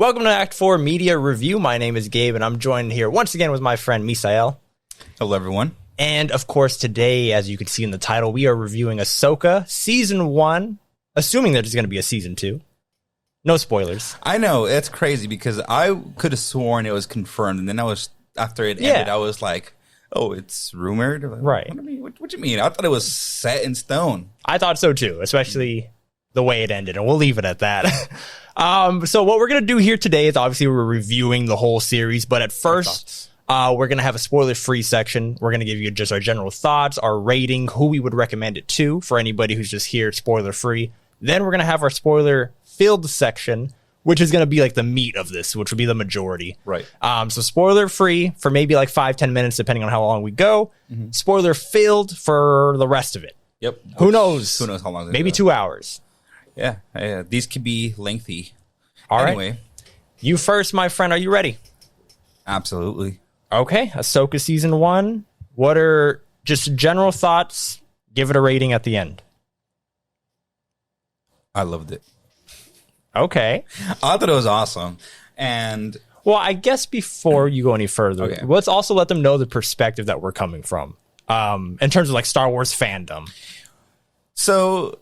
Welcome to Act 4 Media Review. My name is Gabe, and I'm joined here once again with my friend Misael. Hello, everyone. And, of course, today, as you can see in the title, we are reviewing Ahsoka Season 1, assuming there's going to be a Season 2. No spoilers. I know, it's crazy because I could have sworn it was confirmed, and then after it ended, I was like, oh, it's rumored? Right. What do you mean? I thought it was set in stone. I thought so, too, especially the way it ended, and we'll leave it at that. So what we're going to do here today is obviously we're reviewing the whole series, but at first, we're going to have a spoiler-free section. We're going to give you just our general thoughts, our rating, who we would recommend it to for anybody who's just here spoiler-free. Then we're going to have our spoiler-filled section, which is going to be like the meat of this, which would be the majority. Right. So spoiler-free for maybe like 5-10 minutes, depending on how long we go. Mm-hmm. Spoiler-filled for the rest of it. Yep. Who knows? Who knows how long? Maybe 2 hours. Yeah. These could be lengthy. Anyway, right. You first, my friend. Are you ready? Absolutely. Okay. Ahsoka Season 1. What are just general thoughts? Give it a rating at the end. I loved it. Okay. I thought it was awesome. And well, I guess before you go any further, let's also let them know the perspective that we're coming from in terms of like Star Wars fandom. So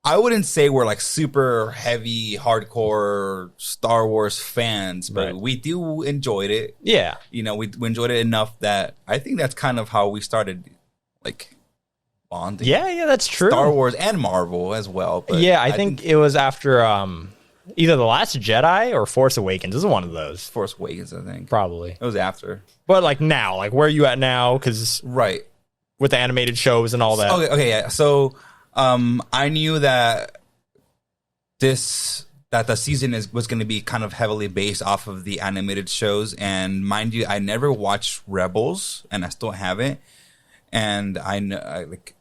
I wouldn't say we're like super heavy, hardcore Star Wars fans, but we do enjoy it. Yeah. You know, we enjoyed it enough that I think that's kind of how we started like bonding. Yeah, that's true. Star Wars and Marvel as well. But yeah, I think it was after either The Last Jedi or Force Awakens. This is one of those. Force Awakens, I think. Probably. It was after. But like now, like where are you at now? Because with the animated shows and all that. Okay, yeah. So I knew that the season was going to be kind of heavily based off of the animated shows, and mind you, I never watched Rebels, and I still haven't. And I like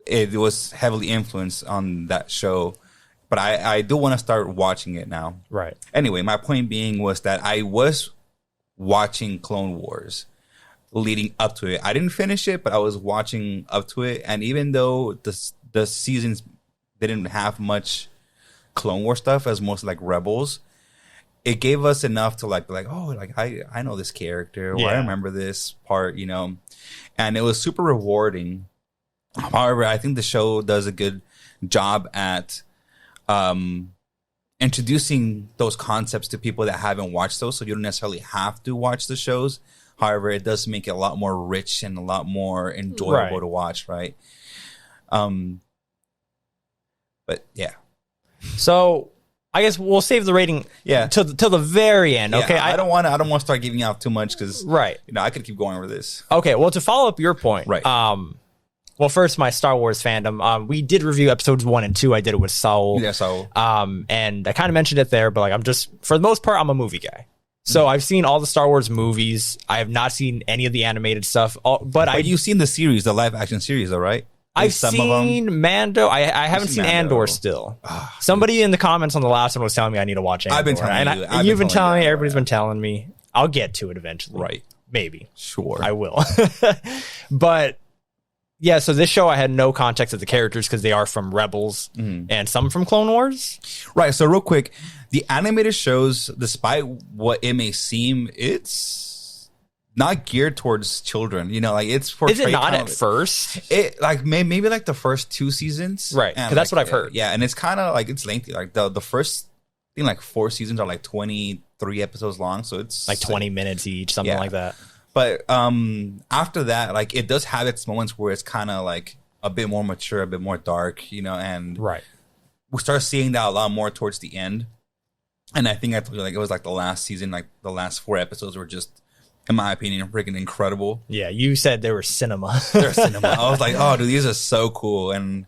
it was heavily influenced on that show, but I do want to start watching it now. Right. Anyway, my point being was that I was watching Clone Wars leading up to it. I didn't finish it, but I was watching up to it. And even though the seasons didn't have much Clone War stuff as most like Rebels, it gave us enough to like be like, oh, like I know this character, or I remember this part, you know. And it was super rewarding. However, I think the show does a good job at introducing those concepts to people that haven't watched those, so you don't necessarily have to watch the shows. However, it does make it a lot more rich and a lot more enjoyable to watch, right? But yeah. So I guess we'll save the rating till the very end. Okay. I don't want to start giving out too much because I could keep going over this. Okay. Well, to follow up your point, well, first, my Star Wars fandom. We did review episodes 1 and 2. I did it with Saul. Yeah, Saul. And I kind of mentioned it there, but like for the most part, I'm a movie guy. So I've seen all the Star Wars movies. I have not seen any of the animated stuff. But you've seen the series, the live action series, though, right? I've seen Mando. I haven't seen Andor still. Somebody in the comments on the last one was telling me I need to watch Andor. I've been telling you. You've been telling me. Everybody's been telling me. I'll get to it eventually. Right. Maybe. Sure. I will. But yeah, so this show I had no context of the characters because they are from Rebels and some from Clone Wars. Right. So real quick, the animated shows, despite what it may seem, it's not geared towards children. You know, like it's for. Is it not at first? It like maybe like the first 2 seasons, right? Because that's what I've heard. Yeah, and it's kind of like it's lengthy. Like the first thing, like 4 seasons are like 23 episodes long, so it's like 20 minutes each, something like that. But after that, like it does have its moments where it's kind of like a bit more mature, a bit more dark, you know, and we start seeing that a lot more towards the end. And I think I told you like it was like the last season, like the last 4 episodes were just, in my opinion, freaking incredible. Yeah, you said they were cinema. They're cinema. I was like, oh, dude, these are so cool. And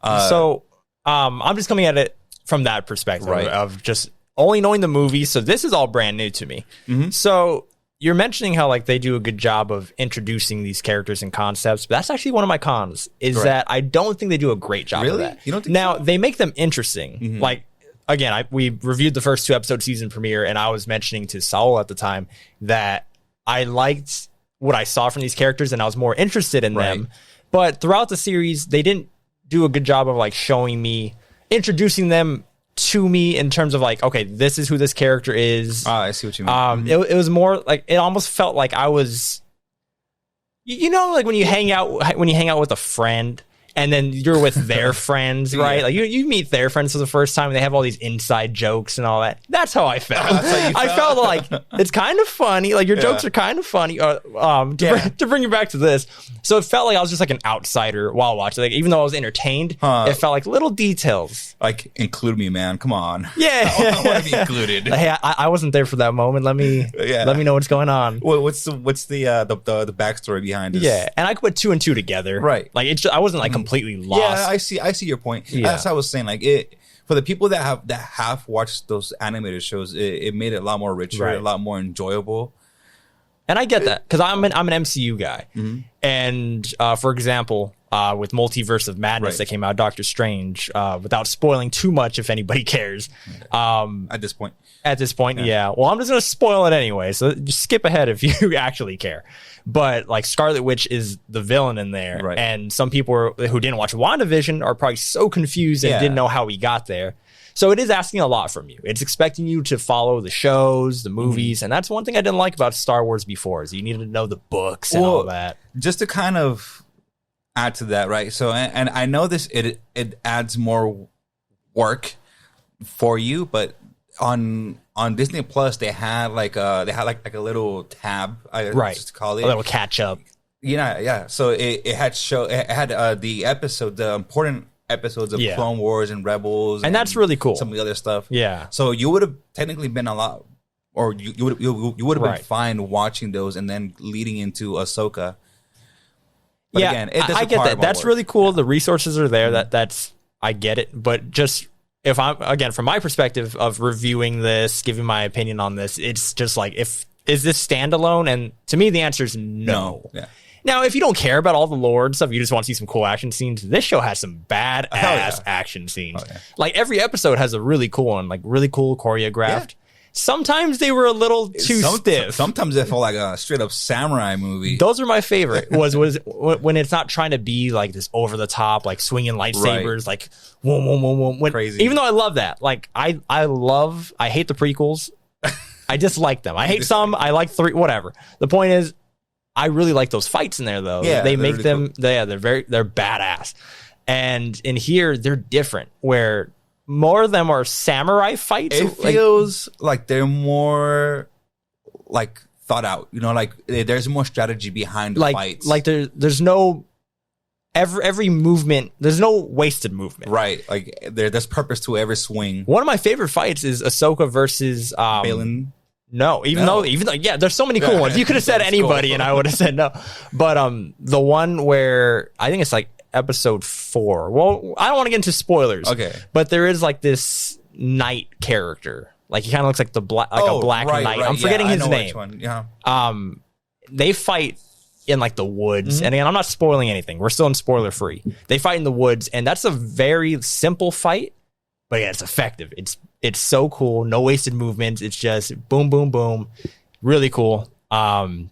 I'm just coming at it from that perspective of just only knowing the movie. So this is all brand new to me. So you're mentioning how like they do a good job of introducing these characters and concepts, but that's actually one of my cons is that I don't think they do a great job of that. You don't think now so? They make them interesting. Like again, we reviewed the first 2 episode season premiere, and I was mentioning to Saul at the time that I liked what I saw from these characters and I was more interested in them. But throughout the series, they didn't do a good job of like showing me, introducing them to me in terms of like, okay, this is who this character is. I see what you mean. It was more like, it almost felt like I was, like when you hang out with a friend and then you're with their friends, right? Yeah. Like you meet their friends for the first time and they have all these inside jokes and all that. That's how I felt. I felt like it's kind of funny. Like your jokes are kind of funny. To bring you back to this. So it felt like I was just like an outsider while watching. Like even though I was entertained, it felt like little details. Like, include me, man. Come on. Yeah. I want to be included. Hey, I wasn't there for that moment. Let me know what's going on. Well, what's the backstory behind this? Yeah, and I could put 2 and 2 together. Right. Like I wasn't like completely lost. Yeah, I see your point. Yeah. That's what I was saying. Like it for the people that have watched those animated shows, it made it a lot more richer, a lot more enjoyable. And I get that because I'm an MCU guy. And for example, with Multiverse of Madness that came out, Doctor Strange, without spoiling too much, if anybody cares. At this point, yeah. Well, I'm just gonna spoil it anyway, so just skip ahead if you actually care. But like Scarlet Witch is the villain in there, and some people who didn't watch WandaVision are probably so confused and didn't know how he got there. So it is asking a lot from you. It's expecting you to follow the shows, the movies, and that's one thing I didn't like about Star Wars before is you needed to know the books and all that. Just to kind of add to that, right? So, and I know this it adds more work for you, but on Disney Plus they had like a little tab, just to call it a little catch up. Yeah. So it had the important episodes of Clone Wars and Rebels, and that's really cool. Some of the other stuff. Yeah. So you would have technically been a lot, or you would have been fine watching those and then leading into Ahsoka. But again, I get that. That's really cool. The resources are there. That's I get it. But just if I'm again from my perspective of reviewing this, giving my opinion on this, it's just like is this standalone? And to me, the answer is no. Yeah. Now, if you don't care about all the lore and stuff, you just want to see some cool action scenes, this show has some badass action scenes. Like every episode has a really cool one, like really cool choreographed. Sometimes they were a little too stiff. Sometimes it felt like a straight up samurai movie. Those are my favorite. Was when it's not trying to be like this over the top, like swinging lightsabers, like whoom, whoom, whoom, whoom. Crazy. Even though I love that, like I hate the prequels. I dislike them. I hate some. I like 3. Whatever. The point is, I really like those fights in there, though. Yeah, they make really them. Cool. They're badass. And in here, they're different. Where more of them are samurai fights. It feels like they're more like thought out. Like there's more strategy behind the fights. Like there's no every movement. There's no wasted movement. Right. Like there's purpose to every swing. One of my favorite fights is Ahsoka versus Balin. No, even though, there's so many cool ones. You could have said anybody, cool. And I would have said no. But the one where I think it's like episode 4. Well, I don't want to get into spoilers. Okay. But there is like this knight character. Like he kind of looks like a black knight. Right. I'm forgetting his name. Which one. Yeah. They fight in like the woods, and again, I'm not spoiling anything. We're still in spoiler free. They fight in the woods, and that's a very simple fight, but yeah, it's effective. It's so cool. No wasted movements. It's just boom, boom, boom. Really cool. And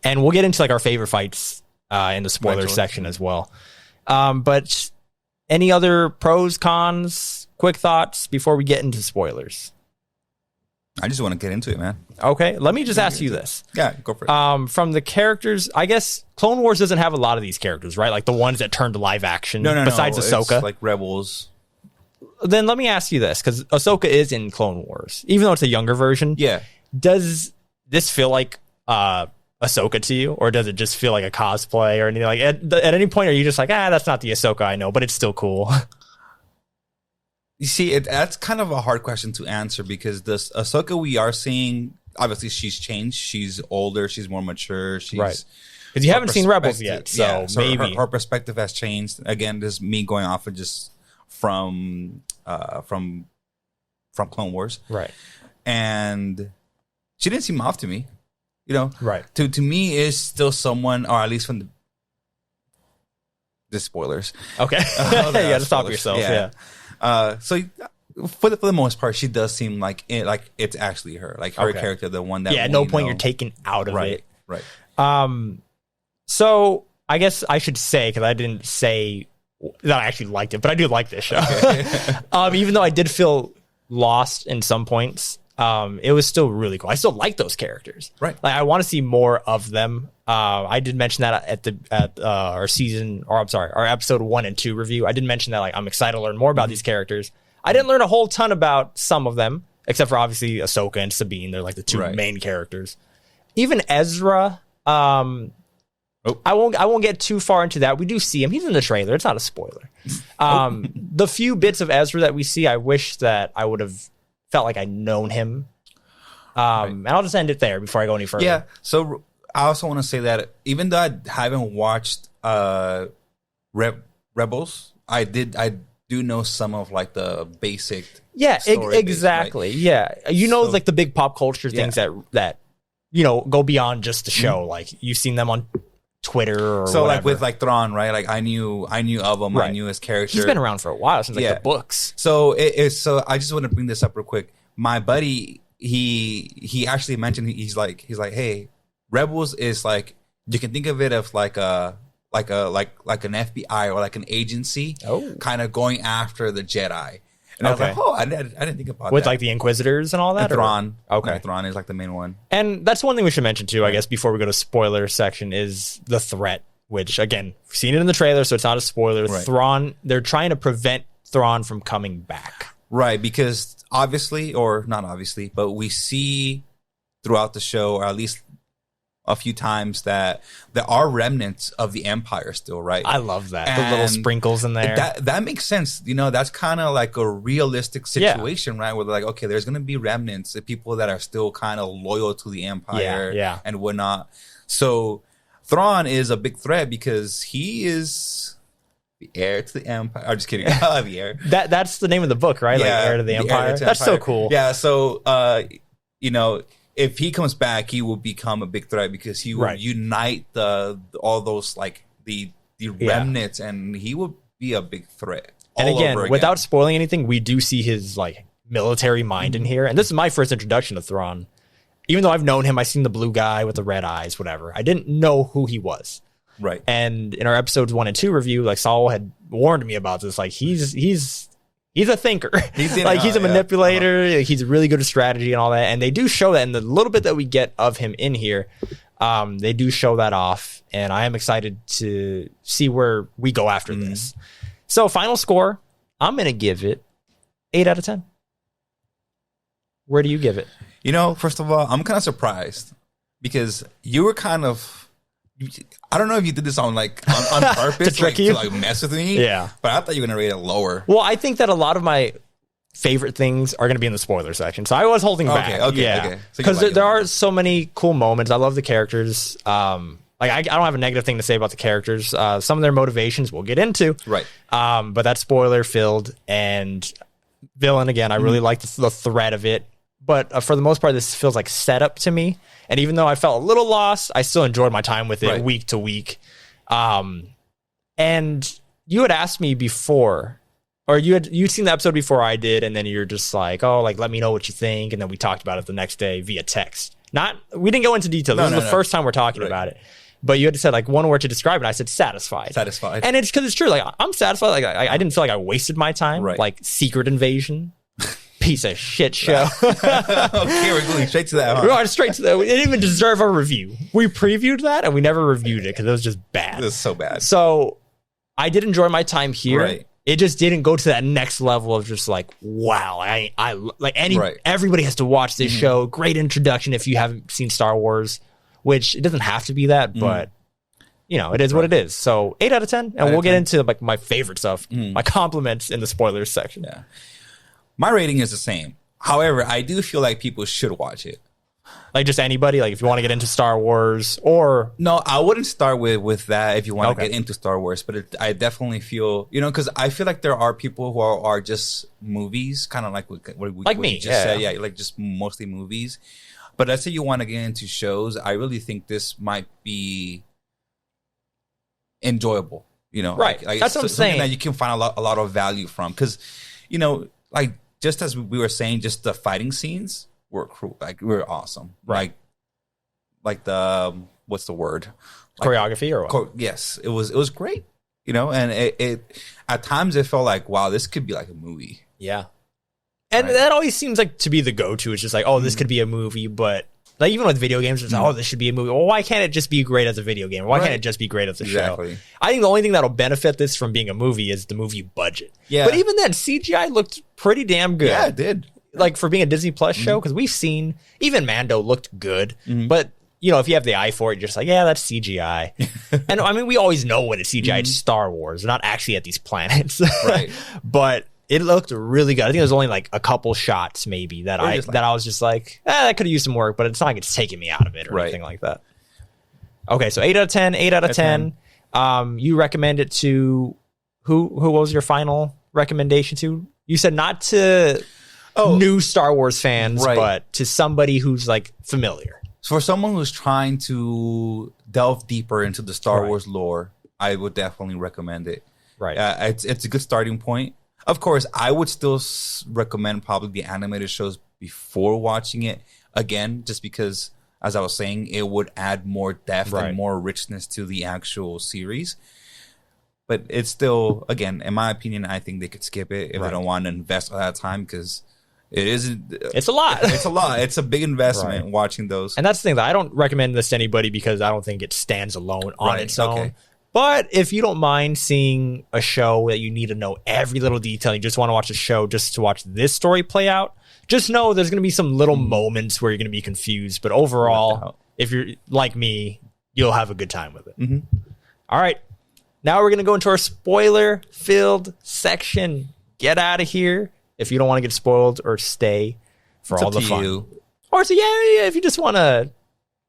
we'll get into like our favorite fights in the spoiler section as well. But any other pros, cons, quick thoughts before we get into spoilers? I just want to get into it, man. Okay, let me just ask you this. Yeah, go for it. From the characters, I guess Clone Wars doesn't have a lot of these characters, right? Like the ones that turn to live action. No. Besides Ahsoka, it's like Rebels. Then let me ask you this, because Ahsoka is in Clone Wars, even though it's a younger version. Yeah. Does this feel like Ahsoka to you, or does it just feel like a cosplay or anything? Like at any point, are you just like, that's not the Ahsoka I know, but it's still cool? You see, that's kind of a hard question to answer because this Ahsoka we are seeing, obviously she's changed. She's older. She's more mature. She's right. Because you haven't seen Rebels yet, so maybe her perspective has changed. Again, this is me going off of just from Clone Wars, right? And she didn't seem off to me, right? To me, is still someone, or at least from the spoilers. Okay, you got to stop yourself. Yeah. So for the most part, she does seem like it's actually her, like her character, the one that. Yeah. At no point you're taken out of it. Right. So I guess I should say, because I didn't say that I actually liked it, but I do like this show. Even though I did feel lost in some points, it was still really cool. I still like those characters. Right. Like I want to see more of them. I did mention that at our our episode 1 and 2 review. I did mention that like I'm excited to learn more about these characters. I didn't learn a whole ton about some of them, except for obviously Ahsoka and Sabine. They're like the two main characters. Even Ezra, I won't get too far into that. We do see him. He's in the trailer. It's not a spoiler. The few bits of Ezra that we see, I wish that I would have felt like I'd known him. And I'll just end it there before I go any further. Yeah. So I also want to say that even though I haven't watched Rebels, I do know some of like the basic. Yeah, story exactly. Base, right? Yeah, so, like the big pop culture things that go beyond just the show. Like you've seen them on Twitter or so whatever. like with like Thrawn, right? Like I knew of him. I knew his character. He's been around for a while since like the books. So so I just want to bring this up real quick. My buddy, he actually mentioned he's like, hey, Rebels is like, you can think of it as like an FBI or like an agency kind of going after the Jedi. And I was like, I didn't think about with that. like the Inquisitors and all that. And Thrawn. Okay. No, Thrawn is like the main one. And that's one thing we should mention too, I guess, before we go to spoiler section is the threat, which again, we've seen it in the trailer, so it's not a spoiler. Right. Thrawn, they're trying to prevent Thrawn from coming back. Right, because obviously, or not obviously, but we see throughout the show, or at least a few times, that there are remnants of the Empire still, right? I love that. And the little sprinkles in there. That makes sense. That's kind of like a realistic situation, right? Where they're like, okay, there's going to be remnants of people that are still kind of loyal to the Empire and whatnot. So Thrawn is a big threat because he is the heir to the Empire. I'm just kidding. The heir. That's the name of the book, right? Yeah, like Heir to the Empire. That's so cool. Yeah. So, if he comes back, he will become a big threat because he will unite all those like the remnants, and he will be a big threat. And again, without spoiling anything, we do see his like military mind in here, and this is my first introduction to Thrawn. Even though I've known him, I've seen the blue guy with the red eyes, whatever. I didn't know who he was. Right. And in our episodes 1 and 2 review, like Saul had warned me about this. Like he's a thinker. He's a manipulator. Yeah. He's really good at strategy and all that. And they do show that in the little bit that we get of him in here. They do show that off. And I am excited to see where we go after this. So final score, I'm going to give it 8 out of 10. Where do you give it? First of all, I'm kind of surprised because you were kind of, I don't know if you did this on purpose to mess with me. Yeah. But I thought you were going to rate it lower. Well, I think that a lot of my favorite things are going to be in the spoiler section. So I was holding back. Okay. Because there are so many cool moments. I love the characters. I don't have a negative thing to say about the characters. Some of their motivations we'll get into. Right. But that's spoiler filled. And villain, again, I really like the threat of it. But for the most part, this feels like setup to me. And even though I felt a little lost, I still enjoyed my time with it week to week. And you had asked me before, or you'd seen the episode before I did, and then you're just like, oh, like, let me know what you think. And then we talked about it the next day via text. We didn't go into detail. This is the first time we're talking about it. But you had said like one word to describe it. I said satisfied. Satisfied. And it's because it's true. Like I'm satisfied. Like I didn't feel like I wasted my time. Right. Like Secret Invasion. Piece of shit show. Okay, we're going straight to that. Huh? We're going straight to that. We didn't even deserve a review. We previewed that and we never reviewed it because it was just bad. It was so bad. So I did enjoy my time here. Right. It just didn't go to that next level of just like, wow, everybody has to watch this show. Great introduction if you haven't seen Star Wars, which it doesn't have to be that, but it is what it is. So 8 out of 10, and we'll get into like my favorite stuff, my compliments in the spoilers section. Yeah. My rating is the same. However, I do feel like people should watch it. Like just anybody, like if you want to get into Star Wars or... No, I wouldn't start with that if you want to get into Star Wars. But I definitely feel, because I feel like there are people who are just movies, kind of like what me. You just said. Yeah, like just mostly movies. But let's say you want to get into shows. I really think this might be enjoyable. Right. That's what I'm saying. Something that you can find a lot of value from. Because, like... Just as we were saying, just the fighting scenes were cool. Like, were awesome. Right. Like the, what's the word? Choreography or what? Yes. It was great. you know, and it at times it felt like, wow, this could be like a movie. Yeah. And Right. that always seems like to be the go-to. It's just like, oh, this could be a movie, but like even with video games, it's like, oh, this should be a movie. Well, why can't it just be great as a video game? Why can't Right. it just be great as a Exactly. show? I think the only thing that'll benefit this from being a movie is the movie budget. Yeah. But even then, CGI looked pretty damn good. Yeah, it did. Like for being a Disney Plus show, because we've seen even Mando looked good, but you know, if you have the eye for it, you're just like, yeah, that's CGI. And I mean, we always know when it's CGI. It's Star Wars. They're not actually at these planets, Right. But it looked really good. I think there's only like a couple shots maybe that Or I just like- that I was just like, that could have used some work, but it's not like it's taking me out of it or Right. anything like that. Okay, so 8 out of 10, 8 out of 10. You recommend it to who? Who was your final recommendation to? You said not to new Star Wars fans, Right. but to somebody who's like familiar. So for someone who's trying to delve deeper into the Star Right. Wars lore, I would definitely recommend it. Right. It's a good starting point. Of course, I would still recommend probably the animated shows before watching it again, just because, as I was saying, it would add more depth Right. and more richness to the actual series. But it's still, again, in my opinion, I think they could skip it if Right. they don't want to invest all that time, because it is. It's a lot. It's a lot. It's a big investment Right. watching those. And that's the thing that I don't recommend this to anybody because I don't think it stands alone on Right, its own. okay. But if you don't mind seeing a show that you need to know every little detail, you just want to watch a show just to watch this story play out, just know there's going to be some little moments where you're going to be confused. But overall, if you're like me, you'll have a good time with it. All right. Now we're going to go into our spoiler-filled section. Get out of here if you don't want to get spoiled, or stay for It's all up the to fun. you. Or so yeah, if you just want to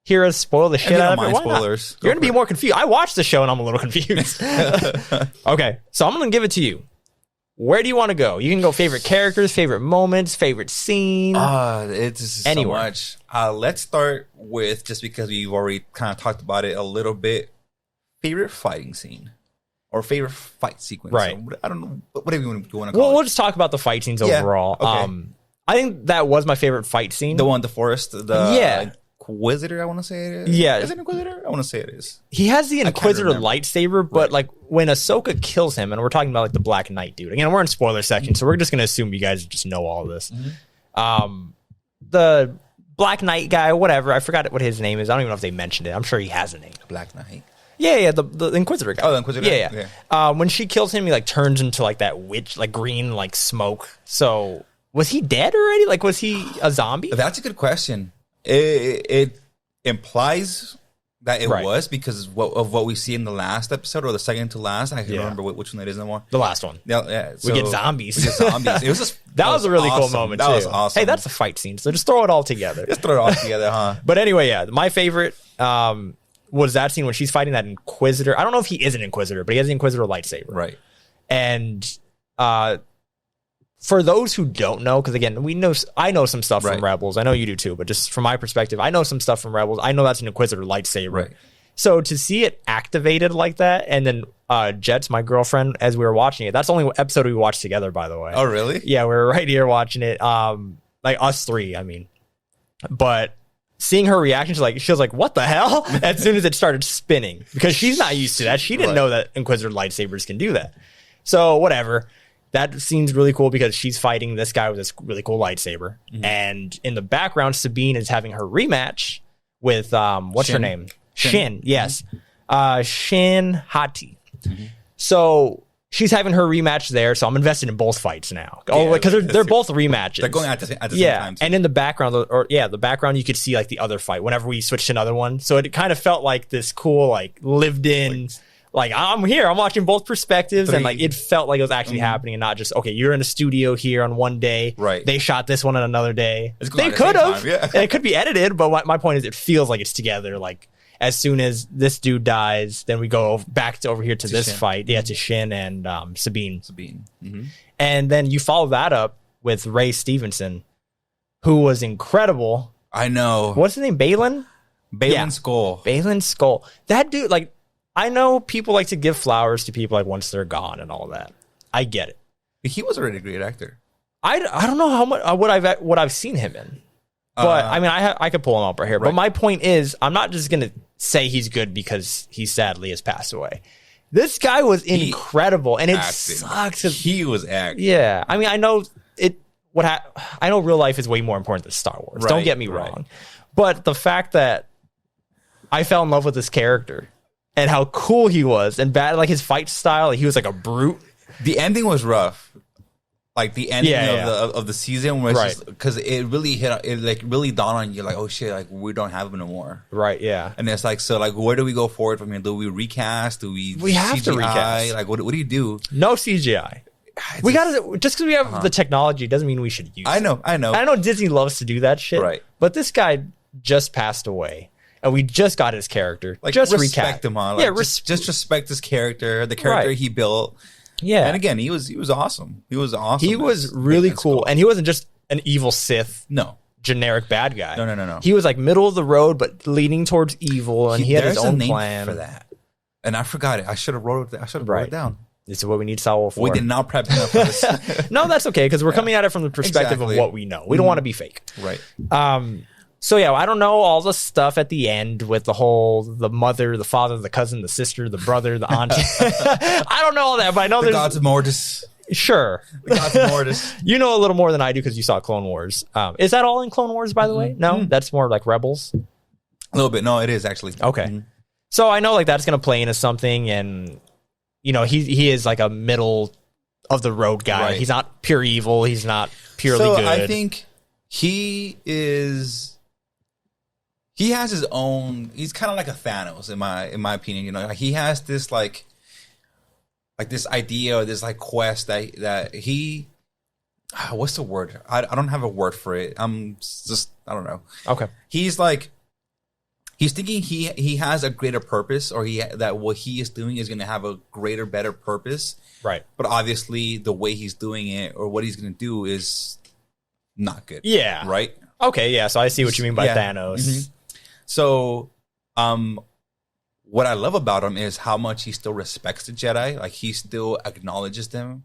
hear us spoil the shit you out don't of it, mind why not? spoilers, go You're gonna for be it. more confused. I watched the show and I'm a little confused. Okay, so I'm gonna give it to you. Where do you want to go? You can go favorite characters, favorite moments, favorite scene. It's Anywhere. so much. Let's start with, just because we've already kind of talked about it a little bit, favorite fighting scene or favorite fight sequence. Right. So, I don't know. Whatever you want to call Well, it. we'll just talk about the fight scenes Yeah, overall. okay. I think that was my favorite fight scene. The one in the forest, the Yeah. Inquisitor, I want to say it is. Yeah. Is it Inquisitor? I want to say it is. He has the Inquisitor remember. lightsaber, but Right. like when Ahsoka kills him, and we're talking about like the Black Knight dude. Again, we're in spoiler section, so we're just gonna assume you guys just know all of this. The Black Knight guy, whatever, I forgot what his name is. I don't even know if they mentioned it. I'm sure he has a name. Black Knight. Yeah, the Inquisitor guy. Oh, the Inquisitor? Yeah. When she kills him, he like turns into like that witch, like green, like smoke. So was he dead already? Like, was he a zombie? That's a good question. It implies that it Right. was, because of what we see in the last episode, or the second to last. I can't Yeah. remember which one that is anymore. The last one. Yeah, We get zombies. We get zombies. It was just, That was a really cool awesome. moment That too. was awesome. Hey, that's a fight scene. So just throw it all together. Just throw it all together, huh? But anyway, yeah, my favorite was that scene when she's fighting that Inquisitor. I don't know if he is an Inquisitor, but he has the Inquisitor lightsaber. Right. And for those who don't know, because again, I know some stuff from Right. Rebels. I know you do too, but just from my perspective, I know some stuff from Rebels. I know that's an Inquisitor lightsaber. Right. So to see it activated like that, and then Jets, my girlfriend, as we were watching it, that's the only episode we watched together, by the way. Oh, really? Yeah, we were right here watching it. Like us three, I mean. But seeing her reaction, she was like, what the hell? As soon as it started spinning. Because she's not used to that. She didn't Right. know that Inquisitor lightsabers can do that. So whatever. That scene's really cool because she's fighting this guy with this really cool lightsaber. And in the background, Sabine is having her rematch with what's her Shin. name? Shin, yes. Shin Hati. So she's having her rematch there, so I'm invested in both fights now. Oh, because they're both rematches. They're going at the same Yeah, time. Too. and in the background, the background, you could see like the other fight whenever we switched to another one. So it kind of felt like this cool, like lived in, like I'm here, I'm watching both perspectives, and like it felt like it was actually happening, and not just okay, you're in a studio here on one day, Right. They shot this one on another day. It's going They at the same could have, time, yeah. and it could be edited, but my point is, it feels like it's together. Like as soon as this dude dies, then we go back to over here to this Shin. fight, to Shin and Sabine. Sabine. And then you follow that up with Ray Stevenson, who was incredible. I know. What's his name? Balin? Balin Yeah. Skull. Balin Skull. That dude, like, I know people like to give flowers to people like once they're gone and all that. I get it. He was already a great actor. I don't know how much what I've seen him in, but I mean I could pull him up right here. But Right. my point is, I'm not just gonna say he's good because he sadly has passed away. This guy was incredible, and it acted. sucks. He was acting. Yeah, I mean, I know it. I know real life is way more important than Star Wars. Don't get me wrong, but the fact that I fell in love with this character and how cool he was and bad, like his fight style, like he was like a brute. The ending was rough. Like the ending of the season was just because it really really dawned on you like, oh shit, like we don't have him no more. Right. Yeah. And it's like, so like where do we go forward from here? Do we recast? Do we have CGI? to recast? Like what do you do? No CGI. We gotta, just because we have the technology doesn't mean we should use it. I know. I know Disney loves to do that shit. Right. But this guy just passed away. And we just got his character. Like just respect him on. Like, yeah, just respect his character, the character he built. Yeah. And again, he was awesome. He was awesome. He was really cool. And he wasn't just an evil Sith. No. Generic bad guy. No. He was like middle of the road, but leaning towards evil, and he had his own plan for that. And I forgot it. I should have wrote it down. This is what we need Saul for. We did not prep enough for this. No, that's okay, because we're coming at it from the perspective of what we know. We don't want to be fake. Right. So yeah, I don't know all the stuff at the end with the mother, the father, the cousin, the sister, the brother, the aunt. I don't know all that, but I know the gods of Mortis. Sure. The gods of Mortis. You know a little more than I do because you saw Clone Wars. Is that all in Clone Wars, by the way? No, that's more like Rebels. A little bit. No, it is actually. Okay. So I know like that's going to play into something, and you know he is like a middle of the road guy. Right. He's not pure evil. He's not purely good. I think he has his own. He's kind of like a Thanos in my opinion. You know, like he has this like this idea or this like quest that he. What's the word? I don't have a word for it. I don't know. Okay. He's thinking he has a greater purpose, or that what he is doing is going to have a greater, better purpose. Right. But obviously, the way he's doing it or what he's going to do is not good. Yeah. Right. Okay. Yeah. So I see what you mean by Thanos. Mm-hmm. So, what I love about him is how much he still respects the Jedi. Like he still acknowledges them.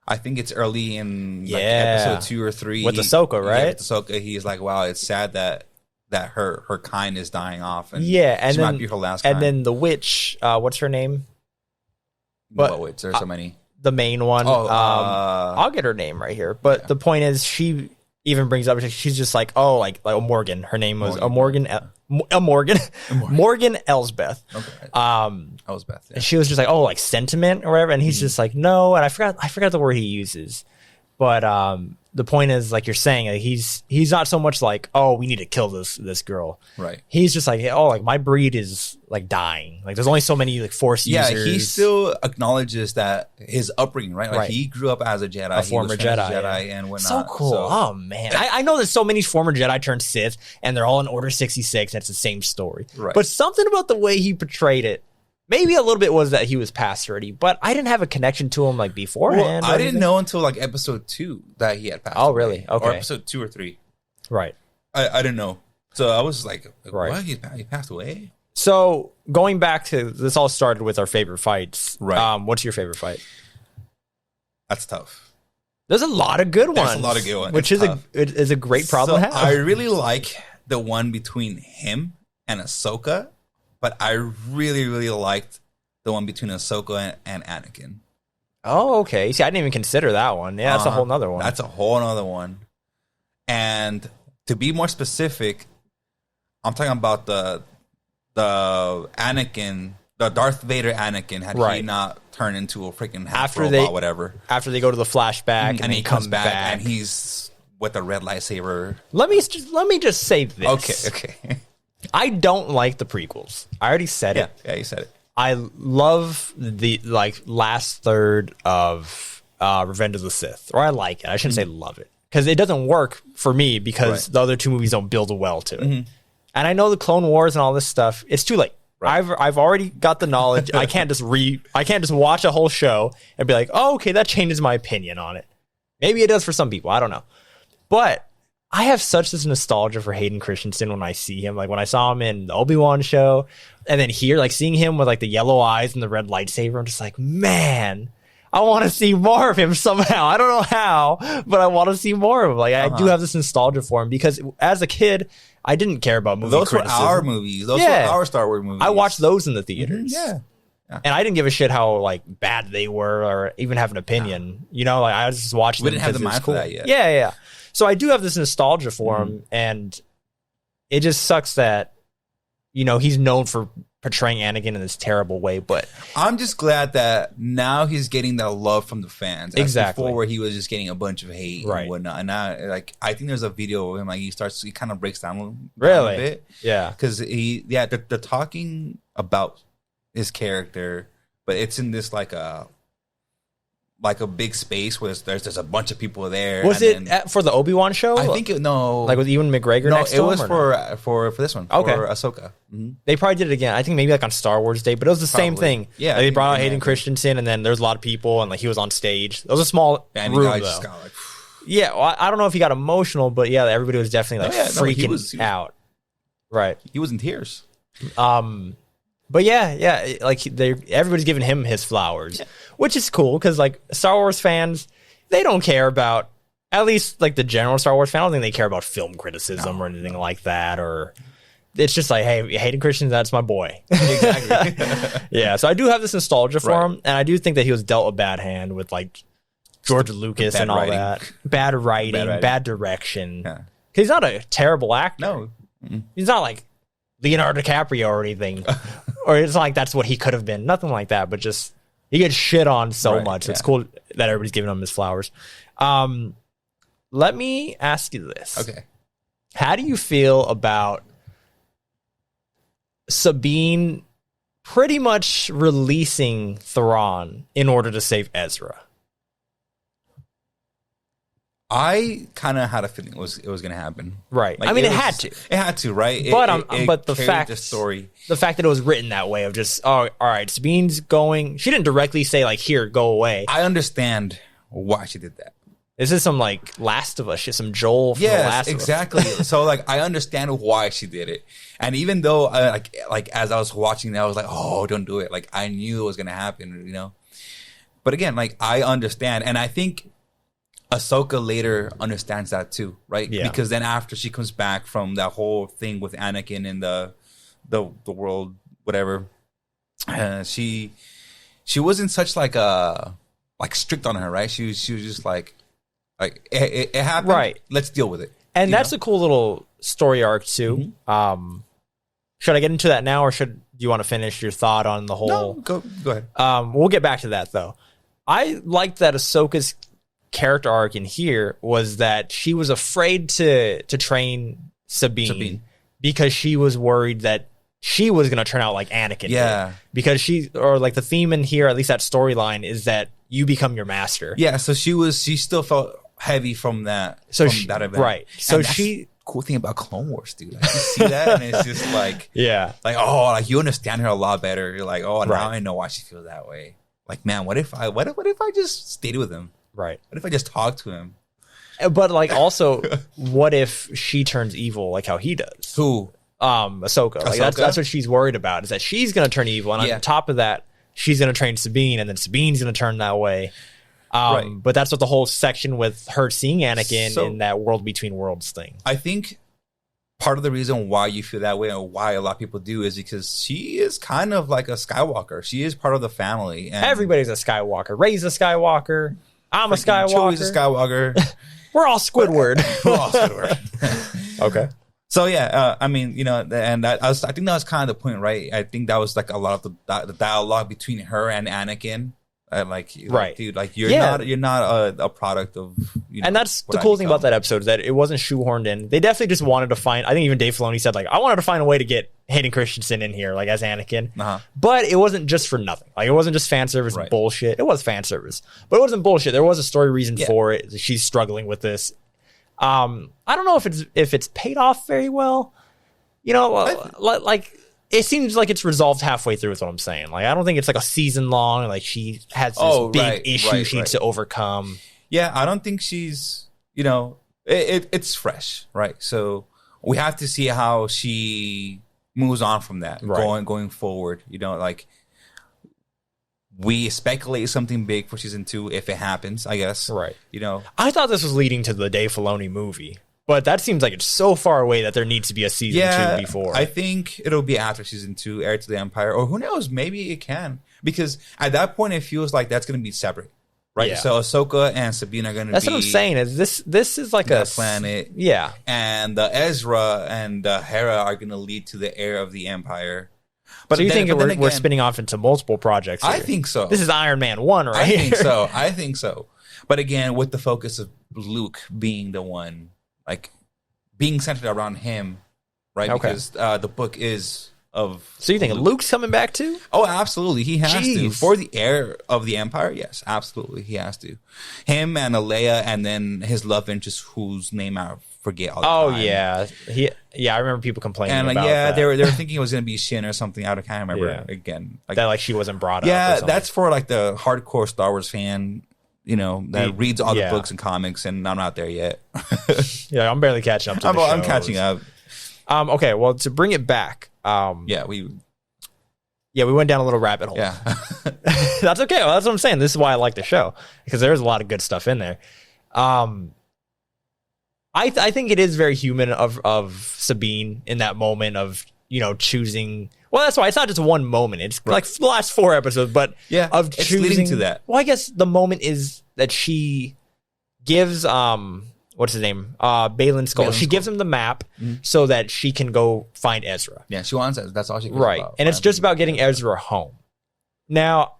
I think it's early in like episode 2 or 3 with Ahsoka, right? Yeah, with Ahsoka, he's like, "Wow, it's sad that her kind is dying off, and and she then, might be her last." And then the witch, what's her name? What witch? There's so many. The main one. I'll get her name right here. But the point is, she even brings up, she's just like, oh, like Morgan. Her name was Morgan Elsbeth. Okay. Elsbeth. Yeah. And she was just like, oh, like sentiment or whatever. And he's just like, no. And I forgot the word he uses. But the point is, like you're saying, like, he's not so much like, oh, we need to kill this girl. Right. He's just like, oh, like my breed is like dying. Like there's only so many like Force users. Yeah, he still acknowledges that his upbringing, right? Like he grew up as a Jedi, a former Jedi, and whatnot. So cool. So. Oh man, I know there's so many former Jedi turned Sith, and they're all in Order 66. And it's the same story. Right. But something about the way he portrayed it. Maybe a little bit was that he was past 30, but I didn't have a connection to him like beforehand. Well, I didn't know until like episode 2 that he had passed. Oh, really? Okay. Or episode 2 or 3. Right. I didn't know. So I was like right. What? He passed away? So going back to this, all started with our favorite fights. Right. What's your favorite fight? That's tough. There's a lot of good ones. There's a lot of good ones. Which is a great problem to have. I really like the one between him and Ahsoka. But I really, really liked the one between Ahsoka and Anakin. Oh, okay. See, I didn't even consider that one. Yeah, that's a whole nother one. That's a whole nother one. And to be more specific, I'm talking about the Anakin, the Darth Vader Anakin, had he not turned into a freaking half robot, whatever. After they go to the flashback and he comes back and he's with a red lightsaber. Let me just say this. Okay. I don't like the prequels. I already said it. Yeah, you said it. I love the last third of Revenge of the Sith, or I like it. I shouldn't say love it because it doesn't work for me because the other two movies don't build well to it. And I know the Clone Wars and all this stuff. It's too late. Right. I've already got the knowledge. I can't just watch a whole show and be like, oh, okay, that changes my opinion on it. Maybe it does for some people. I don't know, but I have such this nostalgia for Hayden Christensen when I see him. Like when I saw him in the Obi-Wan show, and then here, like seeing him with like the yellow eyes and the red lightsaber, I'm just like, man, I want to see more of him somehow. I don't know how, but I want to see more of him. Like I do have this nostalgia for him because as a kid, I didn't care about movie criticism. Those were our movies. Those were our Star Wars movies. I watched those in the theaters. Yeah. And I didn't give a shit how like bad they were or even have an opinion. You know, like I was just watching. We didn't have the mind for that yet. Yeah. So I do have this nostalgia for him, and it just sucks that he's known for portraying Anakin in this terrible way. But I'm just glad that now he's getting that love from the fans. Exactly. Before, where he was just getting a bunch of hate and whatnot. And now, like, I think there's a video of him. Like, he kind of breaks down a bit. Yeah, because they're talking about his character, but it's in this like a big space where there's a bunch of people there. Was it for the Obi-Wan show? I think like with Ewan McGregor. No, next it to was him, for this one. Okay, for Ahsoka. Mm-hmm. They probably did it again. I think maybe like on Star Wars Day, but it was the same thing. Yeah, like, they brought out Hayden Christensen, and then there's a lot of people, and like he was on stage. It was a small room, though. Yeah, well, I don't know if he got emotional, but yeah, everybody was definitely like freaking out. Right, he was in tears. But yeah, like everybody's giving him his flowers, which is cool because like Star Wars fans, they don't care about, at least like the general Star Wars fan, I don't think they care about film criticism or anything like that, or it's just like, hey, Hayden Christensen, that's my boy. Exactly. Yeah, so I do have this nostalgia for him, and I do think that he was dealt a bad hand with like George Lucas and all that. Bad writing, bad direction. Because he's not a terrible actor. No. He's not like Leonardo DiCaprio or anything. Or it's not like that's what he could have been. Nothing like that, but just he gets shit on so much. It's cool that everybody's giving him his flowers. Let me ask you this. Okay. How do you feel about Sabine pretty much releasing Thrawn in order to save Ezra? I kind of had a feeling it was going to happen. Right. Like, I mean, it had to. It had to, right? But the fact that it was written that way of just, oh, all right, Sabine's going. She didn't directly say like, here, go away. I understand why she did that. This is some like Last of Us shit, some Joel from The Last exactly. of Us. So like, I understand why she did it. And even though like as I was watching that, I was like, oh, don't do it. Like I knew it was going to happen, But again, like I understand. And I think Ahsoka later understands that too, right? Yeah. Because then after she comes back from that whole thing with Anakin and the world, whatever, she wasn't such like strict on her, right? She was just like it happened, right? Let's deal with it. And that's a cool little story arc too. Mm-hmm. Should I get into that now, or do you want to finish your thought on the whole? No, go ahead. We'll get back to that though. I liked that Ahsoka's character arc in here was that she was afraid to train Sabine because she was worried that she was going to turn out like Anakin. Yeah. Did. Because like the theme in here, at least that storyline, is that you become your master. Yeah. So she still felt heavy from that. So that event. Right. So cool thing about Clone Wars, dude. Like, you see that and it's just like, like, oh, like you understand her a lot better. You're like, oh, now I know why she feels that way. Like, man, what if I just stayed with him? Right. What if I just talked to him? But like also, what if she turns evil like how he does? Who? Ahsoka. Like that's what she's worried about, is that she's gonna turn evil, and on top of that, she's gonna train Sabine, and then Sabine's gonna turn that way. But that's what the whole section with her seeing Anakin in that world between worlds thing. I think part of the reason why you feel that way and why a lot of people do is because she is kind of like a Skywalker. She is part of the family. And everybody's a Skywalker. Rey's a Skywalker. I'm a Skywalker. Chewie's a Skywalker. We're all Squidward. We're all Squidward. Okay. So yeah, I mean, and I think that was kind of the point, right? I think that was like a lot of the dialogue between her and Anakin. Dude, like you're not a product of. And that's the cool thing about that episode, is that it wasn't shoehorned in. They definitely just wanted to find. I think even Dave Filoni said like, I wanted to find a way to get Hayden Christensen in here, like as Anakin. But it wasn't just for nothing. Like it wasn't just fan service bullshit. It was fan service, but it wasn't bullshit. There was a story reason for it. She's struggling with this. I don't know if it's paid off very well. Like it seems like it's resolved halfway through, is what I'm saying. Like I don't think it's like a season long. Like she has this big issue she needs to overcome. Yeah, I don't think she's. It's fresh, right? So we have to see how she moves on from that, going forward. Like we speculate something big for season 2 if it happens, I guess. Right. I thought this was leading to the Dave Filoni movie, but that seems like it's so far away that there needs to be a season 2 before. I think it'll be after season 2, Heir to the Empire, or who knows? Maybe it can. because at that point it feels like that's going to be separate, right? Yeah. So Ahsoka and Sabine are going to be. That's what I'm saying. Is this is like a planet? Yeah, and Ezra and Hera are going to lead to the heir of the Empire. But so you think we're spinning off into multiple projects here? I think so. This is Iron Man 1, right? I think so. But again, with the focus of Luke being the one, like being centered around him, right? Okay. Because the book is of. So you think Luke. Luke's coming back too? Oh, absolutely. He has to. For the heir of the Empire, yes, absolutely. He has to. Him and Leia, and then his love interest, whose name I forget all the time. Yeah. I remember people complaining and about that. they were thinking it was going to be Shin or something. I can't remember again. Like, that she wasn't brought up. Yeah, that's for like the hardcore Star Wars fan, that reads all the books and comics, and I'm not there yet. Yeah, I'm barely catching up to the I'm catching up. Okay, well, to bring it back, we went down a little rabbit hole. Yeah. That's okay. Well, that's what I'm saying. This is why I like the show, because there's a lot of good stuff in there. I think it is very human of Sabine in that moment of, choosing. Well, that's why it's not just one moment. It's like the last 4 episodes, but of it's choosing leading to that. Well, I guess the moment is that she gives what's his name? Baylan Skoll. She gives him the map so that she can go find Ezra. Yeah, she wants it. That's all she cares about. And it's just about getting Ezra home. Now,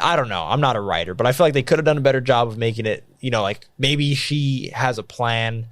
I don't know. I'm not a writer, but I feel like they could have done a better job of making it, like maybe she has a plan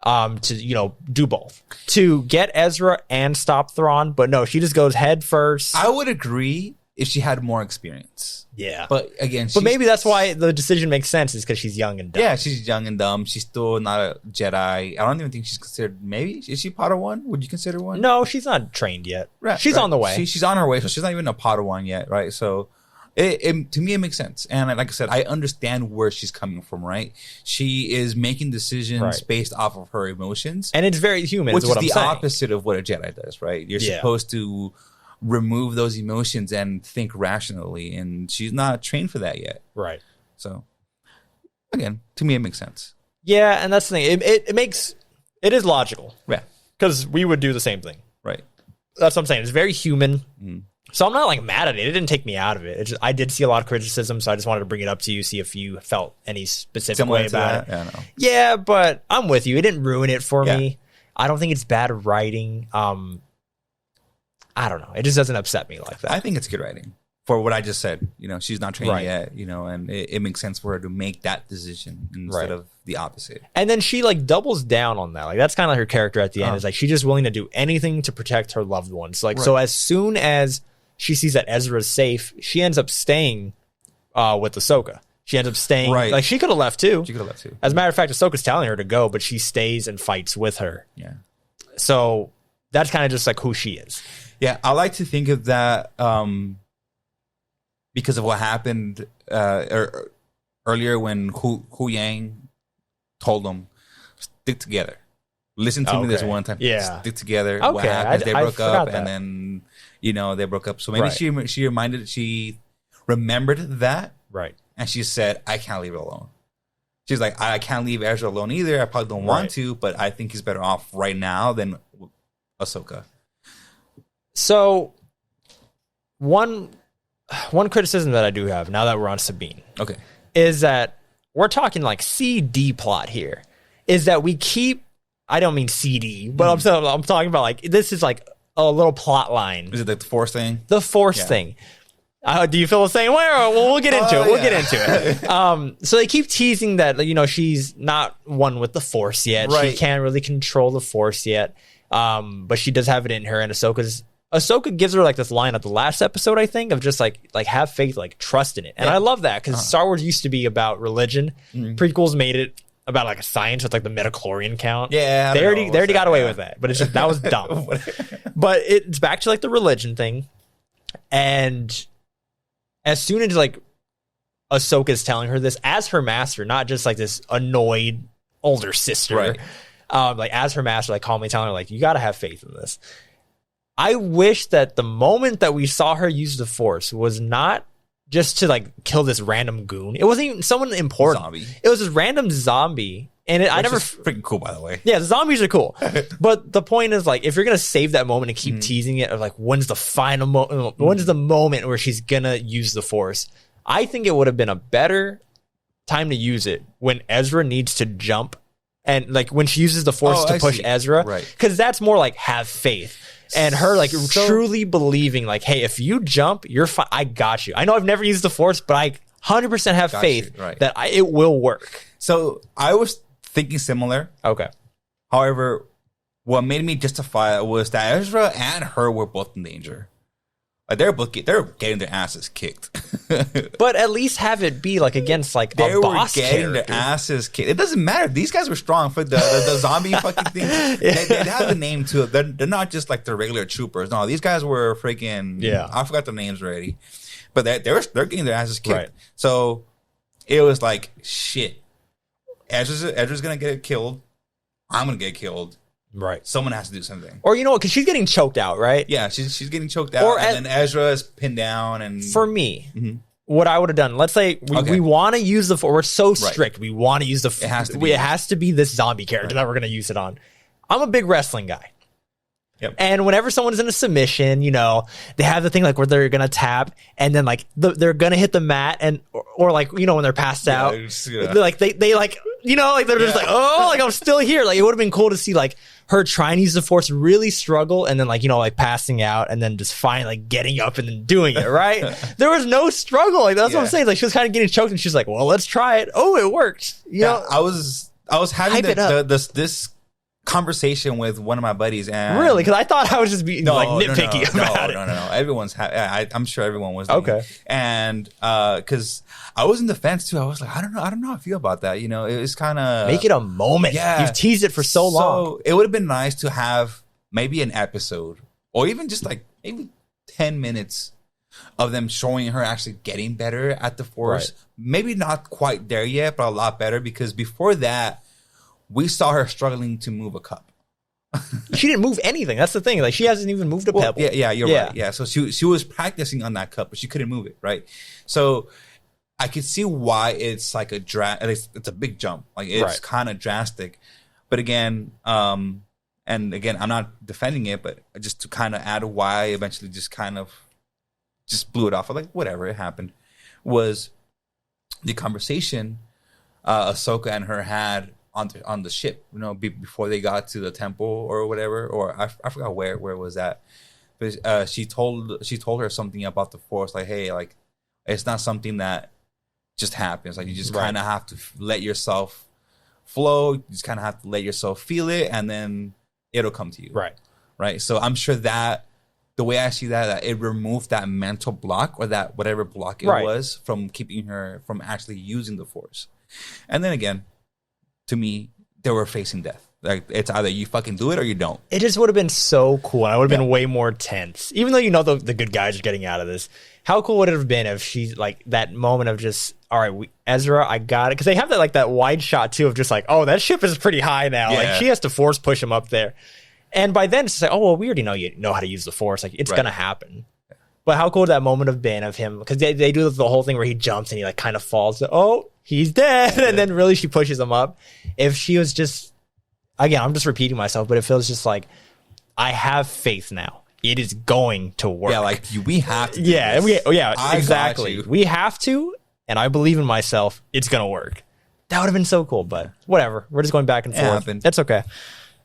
to, do both. To get Ezra and stop Thrawn, but no, she just goes head first. I would agree if she had more experience. Yeah. But again, maybe that's why the decision makes sense, is because she's young and dumb. Yeah, she's young and dumb. She's still not a Jedi. I don't even think she's considered, maybe? Is she Padawan? Would you consider one? No, she's not trained yet. Right, she's on the way. She's on her way, so she's not even a Padawan yet, right? So to me, it makes sense. And like I said, I understand where she's coming from, right? She is making decisions based off of her emotions. And it's very human, which is what is I'm the saying. opposite of what a Jedi does, right? You're supposed to remove those emotions and think rationally, and she's not trained for that yet. Right. So, again, to me, it makes sense. Yeah, and that's the thing. It is logical. Yeah. Because we would do the same thing. Right. That's what I'm saying. It's very human. So I'm not like mad at it. It didn't take me out of it. I did see a lot of criticism, so I just wanted to bring it up to you, see if you felt any specific way about it. Yeah, no. Yeah, but I'm with you. It didn't ruin it for me. I don't think it's bad writing. I don't know. It just doesn't upset me like that. I think it's good writing for what I just said. She's not trained yet, and it makes sense for her to make that decision instead of the opposite. And then she like doubles down on that. Like that's kind of her character at the end. Is like she's just willing to do anything to protect her loved ones. Like so, as soon as she sees that Ezra's safe, she ends up staying with Ahsoka. She ends up staying. Like she could have left too. As a matter of fact, Ahsoka's telling her to go, but she stays and fights with her. Yeah. So that's kind of just like who she is. Yeah, I like to think of that because of what happened earlier when Hu Yang told them, stick together. Listen to me this one time. Yeah. Stick together. Okay. What happened? They broke up, that. and then, they broke up. So maybe she remembered that. Right. And she said, I can't leave it alone. She's like, I can't leave Ezra alone either. I probably don't want to, but I think he's better off right now than Ahsoka. So, one criticism that I do have, now that we're on Sabine, is that we're talking like CD plot here. Is that we keep, I don't mean CD, but I'm talking about like, this is like a little plot line. Is it like the Force thing? The Force thing. Do you feel the same way? Or we'll get into it. We'll get into it. So they keep teasing that, she's not one with the Force yet. She can't really control the Force yet. But she does have it in her, and Ahsoka gives her like this line at the last episode, I think, of just like have faith, like trust in it. And I love that because Star Wars used to be about religion. Prequels made it about like a science with like the midichlorian count. Yeah, they already got away with that, but it's just that was dumb. But it's back to like the religion thing, and as soon as like Ahsoka's telling her this as her master, not just like this annoyed older sister, like as her master, like calmly telling her like you got to have faith in this. I wish that the moment that we saw her use the Force was not just to like kill this random goon. It wasn't even someone important. Zombie. It was this random zombie And I never freaking cool, by the way. Yeah, the zombies are cool. But the point is, like, if you're going to save that moment and keep teasing it, of like, when's the final moment? When's the moment where she's going to use the Force? I think it would have been a better time to use it when Ezra needs to jump and like when she uses the Force to push Ezra. Right. Because that's more like have faith. And her like truly believing like, hey, if you jump, you're fine. I got you. I know I've never used the Force, but I 100% have faith that it will work. So I was thinking similar. Okay. However, what made me justify it was that Ezra and her were both in danger. Like they're getting their asses kicked. But at least have it be like against like they a boss were getting character. their asses kicked. It doesn't matter. These guys were strong for the zombie fucking thing. They have the name to it. They're not just like the regular troopers. No, these guys were freaking. Yeah, I forgot their names already. But they're getting their asses kicked. Right. So it was like shit. Ezra's gonna get killed. I'm gonna get killed. Right. Someone has to do something. Or you know what? Because she's getting choked out, right? Yeah, she's getting choked out, and then Ezra is pinned down. And for me, what I would have done, let's say we want to use the Force. We're so strict. We want to use the. It has to be this zombie character that we're going to use it on. I'm a big wrestling guy. Yep. And whenever someone's in a submission, you know, they have the thing like where they're going to tap and then like they're going to hit the mat and or like, you know, when they're passed out, they're like they like, you know, like they're just like, oh, like I'm still here. Like it would have been cool to see like her trying to use the Force, really struggle, and then like, you know, like passing out and then just finally like getting up and then doing it, right? There was no struggle. Like that's what I'm saying. Like she was kind of getting choked and she's like, well, let's try it. Oh, it worked. You know, I was having this conversation with one of my buddies, and really, because I thought I was just being like nitpicky about it. No. Everyone's I'm sure everyone was okay, and because I was in the fence too. I was like, I don't know how I feel about that. You know, it was kind of make it a moment. Yeah, you've teased it for so long. So it would have been nice to have maybe an episode, or even just like maybe 10 minutes of them showing her actually getting better at the Force. Right. Maybe not quite there yet, but a lot better, because before that, we saw her struggling to move a cup. She didn't move anything. That's the thing. Like she hasn't even moved a pebble. Yeah, you're right. Yeah, so she was practicing on that cup, but she couldn't move it, right? So I could see why it's like it's a big jump. Like it's kind of drastic. But again, and again, I'm not defending it, but just to kind of add why I eventually just kind of just blew it off. I'm like, whatever, it happened. Was the conversation Ahsoka and her had on the ship, you know, before they got to the temple or whatever, or I forgot where it was at. But she told her something about the Force, like, hey, like it's not something that just happens. Like you just kind of have to let yourself flow. You just kind of have to let yourself feel it, and then it'll come to you. Right. So I'm sure that the way I see that it removed that mental block, or that whatever block it was, from keeping her from actually using the Force. And then again, to me, they were facing death. Like it's either you fucking do it or you don't. It just would have been so cool. I would have been way more tense. Even though you know the good guys are getting out of this. How cool would it have been if she's like that moment of just, all right, Ezra, I got it. Because they have that wide shot too of just like, oh, that ship is pretty high now. Yeah. Like she has to Force push him up there. And by then it's like, oh, well, we already know you know how to use the Force. Like it's gonna happen. But how cool would that moment have been of him? Because they do the whole thing where he jumps and he like kind of falls. Oh, he's dead. And then really she pushes him up. If she was just, again, I'm just repeating myself, but it feels just like, I have faith now. It is going to work. Yeah, like we have to. Exactly. We have to, and I believe in myself. It's going to work. That would have been so cool, but whatever. We're just going back and forth. It's okay.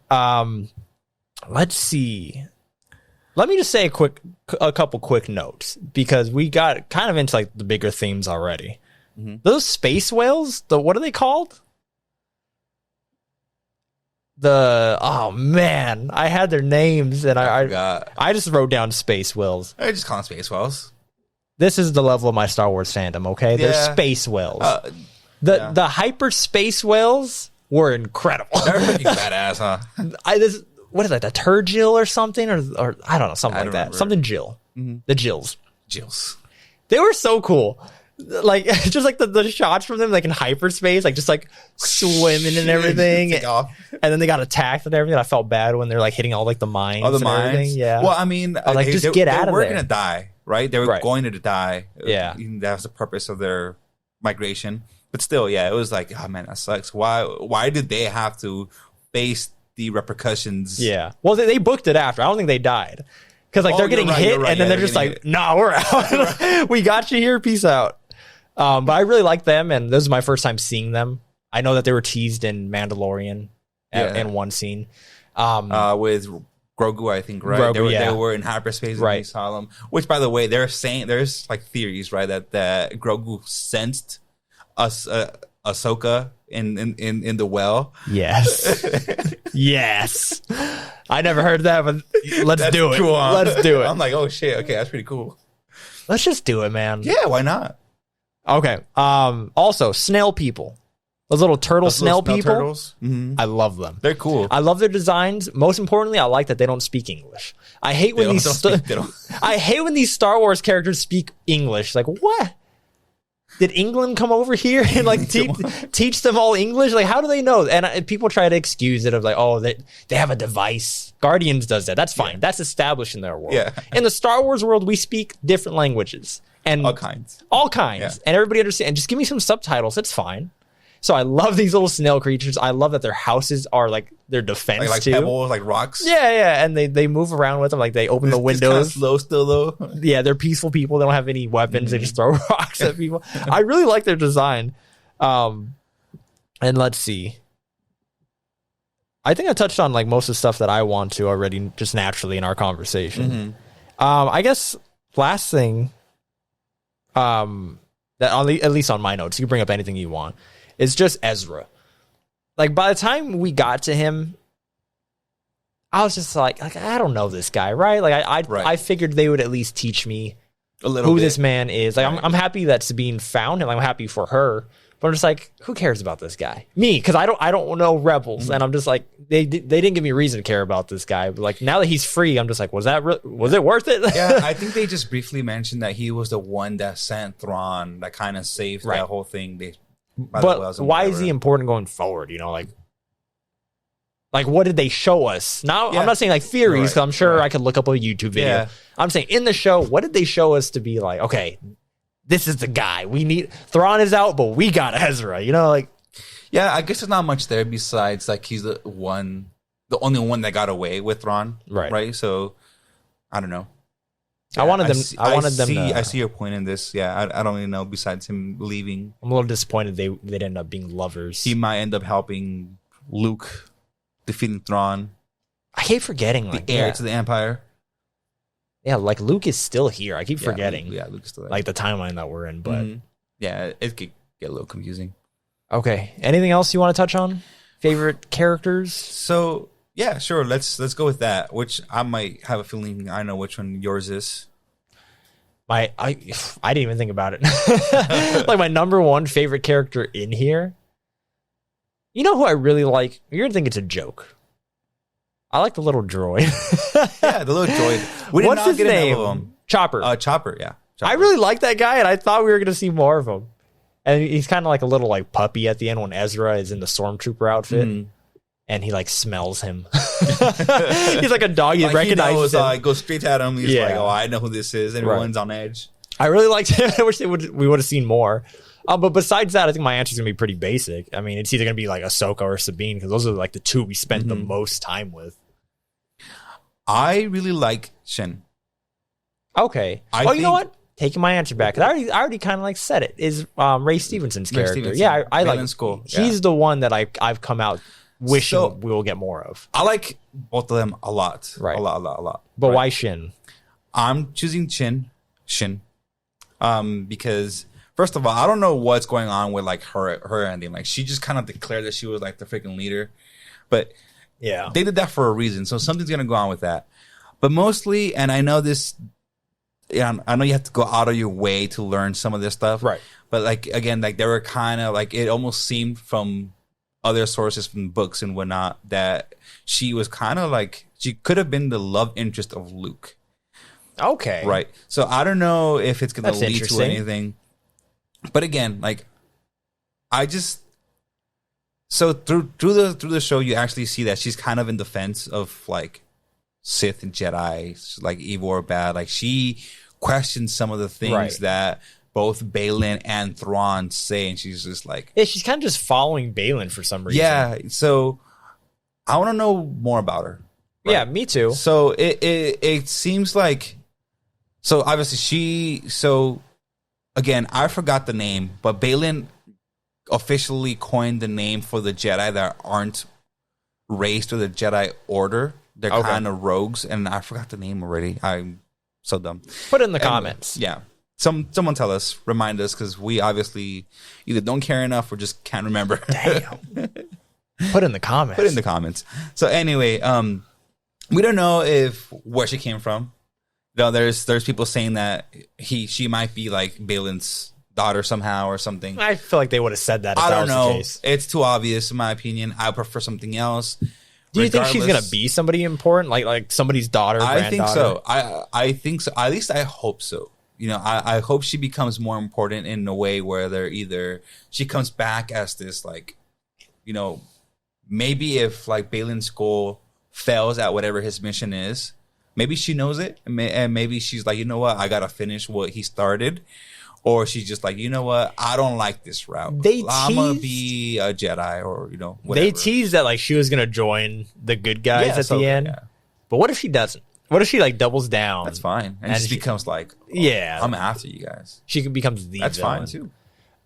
Let's see. Let me just say a couple quick notes, because we got kind of into like the bigger themes already. Mm-hmm. Those space whales, what are they called? Oh man, I had their names and I just wrote down space whales. I just call them space whales. This is the level of my Star Wars fandom, okay? They're space whales. The hyperspace whales were incredible. They're freaking badass, huh? What is that? A Turgil or something, or I don't know, something like that. Something Jill. Mm-hmm. The Jills. They were so cool. Like just like the shots from them, like in hyperspace, like just like swimming and everything, and then they got attacked and everything. I felt bad when they're like hitting all like the mines. The mines. Everything. Yeah. Well, I mean, like just get out of there. They were gonna die, right? They were going to die. Yeah. That was the purpose of their migration. But still, yeah, it was like, oh man, that sucks. Why did they have to face the repercussions? Yeah. Well, they booked it after. I don't think they died. Because like they're getting hit, and then they're just like, "Nah, we're out. We got you here. Peace out." But I really like them, and this is my first time seeing them. I know that they were teased in Mandalorian in one scene with Grogu, I think, right? Grogu, they were in hyperspace, and we saw them. Which, by the way, they're saying there's like theories, right, that Grogu sensed Ahsoka in the well. Yes. Yes. I never heard that, but let's do it. Cool, huh? Let's do it. I'm like, oh shit, okay, that's pretty cool. Let's just do it, man. Yeah, why not? Okay. Also, snail people. Those little snail people. Turtles. Mm-hmm. I love them. They're cool. I love their designs. Most importantly, I like that they don't speak English. I hate when I hate when these Star Wars characters speak English. Like, what? Did England come over here and like teach them all English? Like, how do they know? And people try to excuse it of like, oh, they have a device. Guardians does that. That's fine. Yeah. That's established in their world. Yeah. In the Star Wars world, we speak different languages and all kinds, yeah. And everybody understands. And just give me some subtitles. It's fine. So I love these little snail creatures. I love that their houses are like their defense like too. Pebbles, like rocks. Yeah, and they move around with them. Like they open the windows. It's kind of slow still though. Yeah, they're peaceful people. They don't have any weapons. They just throw rocks at people. I really like their design. And let's see. I think I touched on like most of the stuff that I want to already, just naturally in our conversation. I guess last thing, that at least on my notes, you can bring up anything you want. It's just Ezra. Like, by the time we got to him, I was just like I don't know this guy, right? Like, I figured they would at least teach me a little who bit. This man is. Like, I'm happy that Sabine found him. I'm happy for her. But I'm just like, who cares about this guy? Me, because I don't know Rebels, and I'm just like, they didn't give me a reason to care about this guy. But like, now that he's free, I'm just like, was it worth it? Yeah, I think they just briefly mentioned that he was the one that sent Thrawn, that kind of saved that whole thing. But why is he important going forward? You know, like what did they show us? Now, I'm not saying like theories, because I'm sure I could look up a YouTube video. Yeah. I'm saying in the show, what did they show us to be like, okay, this is the guy we need. Thrawn is out, but we got Ezra. You know, like, yeah, I guess there's not much there besides like he's the only one that got away with Thrawn, right? So I don't know. Yeah, I wanted them. I see your point in this. Yeah, I don't really know. Besides him leaving, I'm a little disappointed they'd end up being lovers. He might end up helping Luke defeating Thrawn. I hate forgetting the heir to the Empire. Yeah, like Luke is still here. I keep forgetting. Luke is still there. Like the timeline that we're in, but yeah, it could get a little confusing. Okay, anything else you want to touch on? Favorite characters? So yeah, sure. Let's go with that. Which I might have a feeling I know which one yours is. I didn't even think about it. Like my number one favorite character in here. You know who I really like? You're gonna think it's a joke. I like the little droid. Yeah, the little droid. We did not get enough of him. Chopper. Chopper. Yeah. Chopper. I really like that guy, and I thought we were gonna see more of him. And he's kind of like a little like puppy at the end when Ezra is in the stormtrooper outfit. And he like smells him. He's like a dog. He recognizes him. Goes straight at him. He's like, "Oh, I know who this is." Everyone's on edge. I really liked him. I wish we would have seen more. But besides that, I think my answer is gonna be pretty basic. I mean, it's either gonna be like Ahsoka or Sabine, because those are like the two we spent the most time with. I really like Shin. Okay. You know what? Taking my answer back, because I already kind of like said it. Is Ray Stevenson's character? Yeah, I like. Cool. He's the one that I've come out wishing we will get more of. I like both of them a lot. Right. A lot. But why Shin? I'm choosing Shin. Because first of all, I don't know what's going on with like her ending. Like she just kind of declared that she was like the freaking leader. But yeah, they did that for a reason. So something's gonna go on with that. But mostly, and I know this, I know you have to go out of your way to learn some of this stuff. Right. But like again, like they were kind of like, it almost seemed from other sources, from books and whatnot, that she was kind of like, she could have been the love interest of Luke. Okay. Right. So I don't know if it's going to lead to anything. But again, like so through the show, you actually see that she's kind of in defense of like Sith and Jedi, like evil or bad. Like she questions some of the things that both Balin and Thrawn say, and she's just like, Yeah, she's kind of just following Balin for some reason. yeah. So I want to know more about her. Right? Yeah, me too. So it seems like, so obviously again, I forgot the name, but Balin officially coined the name for the Jedi that aren't raised to the Jedi Order. They're kind of rogues, and I forgot the name already. I'm so dumb. Put it in the comments. Yeah. Someone tell us, remind us, because we obviously either don't care enough or just can't remember. Damn. Put it in the comments. Put it in the comments. So anyway, we don't know where she came from. No, there's people saying that she might be like Balin's daughter somehow or something. I feel like they would have said that if I that don't was know. the case. It's too obvious in my opinion. I prefer something else. Do you think she's gonna be somebody important, like somebody's daughter? I think so. I think so. At least I hope so. You know, I hope she becomes more important in a way where they're either she comes back as this, like, you know, maybe if like Balin Skoll fails at whatever his mission is, maybe she knows it, and maybe she's like, you know what, I gotta finish what he started. Or she's just like, you know what, I don't like this route. I'm gonna be a Jedi, or you know, whatever. They teased that like she was gonna join the good guys at the end. Yeah. But what if she doesn't? What if she like doubles down? That's fine, and she becomes like, I'm after you guys. She becomes the That's villain. fine too.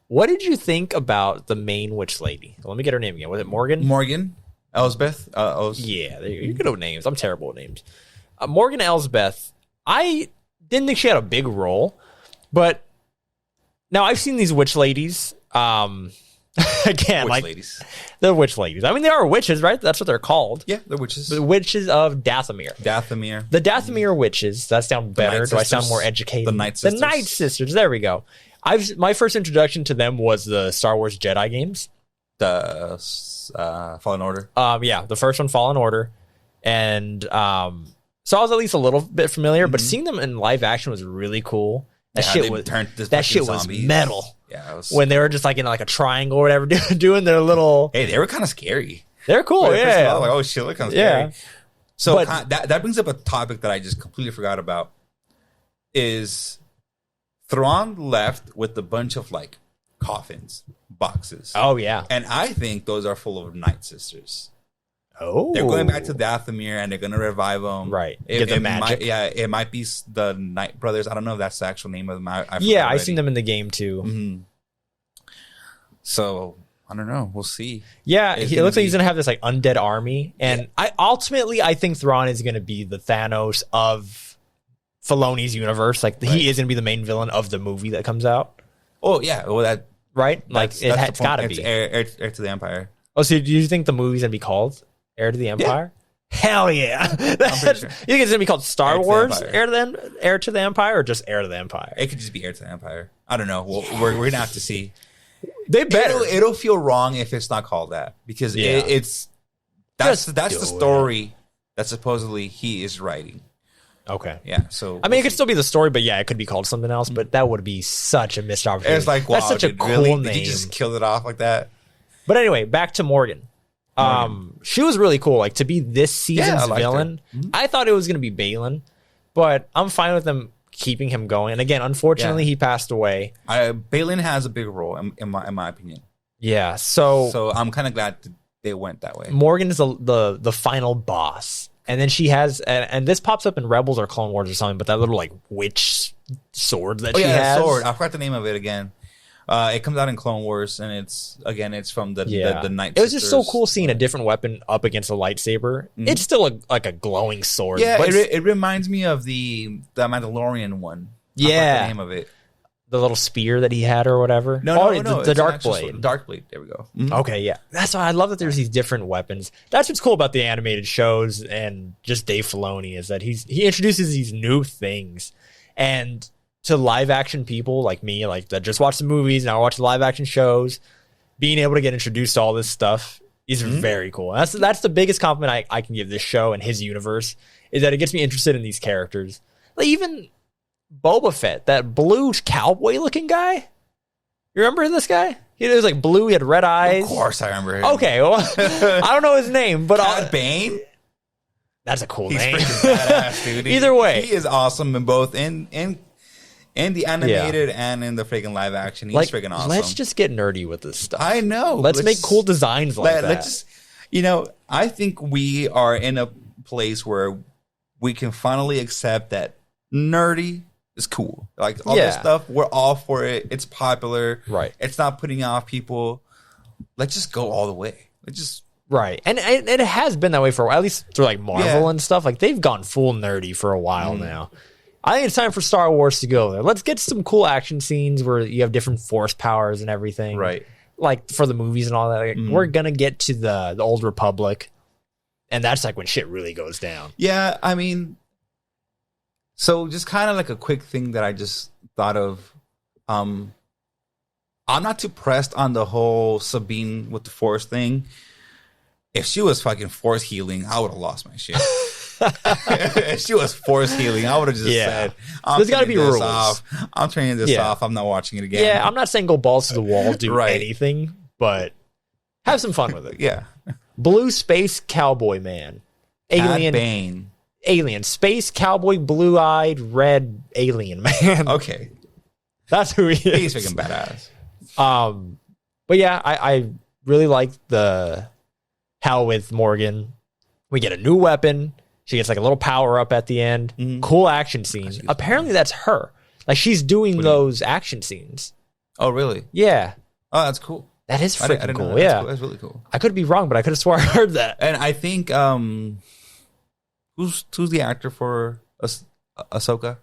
What did you think about the main witch lady? Let me get her name again. Was it Morgan? Morgan Elsbeth. Yeah, you're good with names. I'm terrible with names. Morgan Elsbeth. I didn't think she had a big role, but now I've seen these witch ladies. Again, witch like ladies. The witch ladies. I mean, they are witches, right? That's what they're called. Yeah, they're witches. The witches of Dathomir. The Dathomir witches. That sounds better. Do I sound more educated? The Night Sisters. The Night Sisters. There we go. My first introduction to them was the Star Wars Jedi games. The Fallen Order. Yeah, the first one, Fallen Order, and so I was at least a little bit familiar. But seeing them in live action was really cool. That shit was metal. Yeah, when they were just like in like a triangle or whatever, doing their little. Hey, they were kind of scary. They're cool. Yeah. Like, oh shit, look kind of scary. So that brings up a topic that I just completely forgot about. Is Thrawn left with a bunch of like coffins, boxes. Oh yeah, and I think those are full of Night Sisters. Oh, they're going back to Dathomir and they're going to revive them. Right. It magic. It might be the Night Brothers. I don't know if that's the actual name of them. I've seen them in the game too. Mm-hmm. So I don't know. We'll see. Yeah, it looks like he's going to have this like undead army, and I think Thrawn is going to be the Thanos of Filoni's universe. Like he is going to be the main villain of the movie that comes out. Oh yeah, well that right. Like it's got to be heir to the Empire. Oh, so do you think the movie's going to be called Heir to the Empire? Yeah. Hell yeah! Sure. You think it's gonna be called Star Wars Heir to the Empire, or just Heir to the Empire? It could just be Heir to the Empire. I don't know. We're gonna have to see. They better. It'll feel wrong if it's not called that, because that's the story that supposedly he is writing. Okay. Yeah. So I mean, it could still be the story, but yeah, it could be called something else. But that would be such a missed opportunity. It's like, wow, that's such a cool name. Did you just kill it off like that? But anyway, back to Morgan. She was really cool. Like to be this season's villain. Mm-hmm. I thought it was going to be Balin, but I'm fine with them keeping him going. And again, unfortunately, he passed away. Balin has a big role in my opinion. Yeah. So I'm kind of glad they went that way. Morgan is the final boss, and then she has, and this pops up in Rebels or Clone Wars or something. But that little like witch sword that she has. Sword. I forgot the name of it again. It comes out in Clone Wars, and it's from the Night Sisters. It was just so cool seeing a different weapon up against a lightsaber. Mm-hmm. It's still like a glowing sword. Yeah, but it reminds me of the Mandalorian one. Yeah, I forgot the name of it. The little spear that he had or whatever. No, the Dark Blade. Dark Blade. There we go. Mm-hmm. Okay, yeah. That's why I love that there's these different weapons. That's what's cool about the animated shows and just Dave Filoni is that he introduces these new things, and to live action people like me, like that just watch the movies and I watch the live action shows, being able to get introduced to all this stuff is very cool. That's the biggest compliment I can give this show and his universe, is that it gets me interested in these characters. Like even Boba Fett, that blue cowboy looking guy. You remember this guy? He was like blue, he had red eyes. Of course I remember him. Okay, well, I don't know his name, but Cad Bane? That's a cool He's name. freaking badass, dude. Either way. He is awesome in both in in the animated and in the freaking live action. He's freaking awesome. Let's just get nerdy with this stuff. I know. Let's make cool designs like that. Let's just, I think we are in a place where we can finally accept that nerdy is cool. Like all this stuff, we're all for it. It's popular. Right. It's not putting off people. Let's just go all the way. Let's just. Right. And it has been that way for a while, at least through like Marvel and stuff. Like they've gone full nerdy for a while now. I think it's time for Star Wars to go there. Let's get some cool action scenes where you have different force powers and everything. Right. Like for the movies and all that. Like, we're going to get to the Old Republic. And that's like when shit really goes down. Yeah. I mean, so just kind of like a quick thing that I just thought of. I'm not too pressed on the whole Sabine with the force thing. If she was fucking force healing, I would have lost my shit. If she was force healing, I would have just said, "There's got to be rules. I'm turning this off. I'm not watching it again." Yeah, I'm not saying go balls to the wall, do anything, but have some fun with it. Yeah. Blue Space Cowboy Man, Alien Bane, alien space cowboy, blue-eyed red alien man. Okay, that's who he is. He's freaking badass. But yeah, I really like the how with Morgan we get a new weapon. She gets like a little power up at the end. Cool action scenes. Apparently that's her. Like she's doing those action scenes. Oh really? Yeah. Oh, that's cool. That is freaking cool. Know. Yeah, that's really cool. I could be wrong, but I could have swore I heard that. And I think who's the actor for Ahsoka?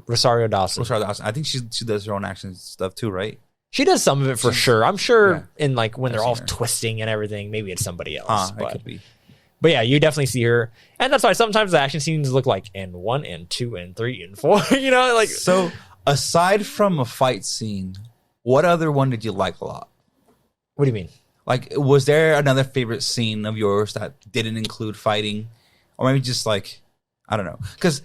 Rosario Dawson. Rosario Dawson. I think she does her own action stuff too, right? She does some of it for sure. I'm sure in like when they're all twisting and everything, maybe it's somebody else. It could be. But yeah, you definitely see her, and that's why sometimes the action scenes look like in 1 and 2 and 3 and 4. Like so. Aside from a fight scene, what other one did you like a lot? What do you mean? Like, was there another favorite scene of yours that didn't include fighting, or maybe just like, I don't know? Because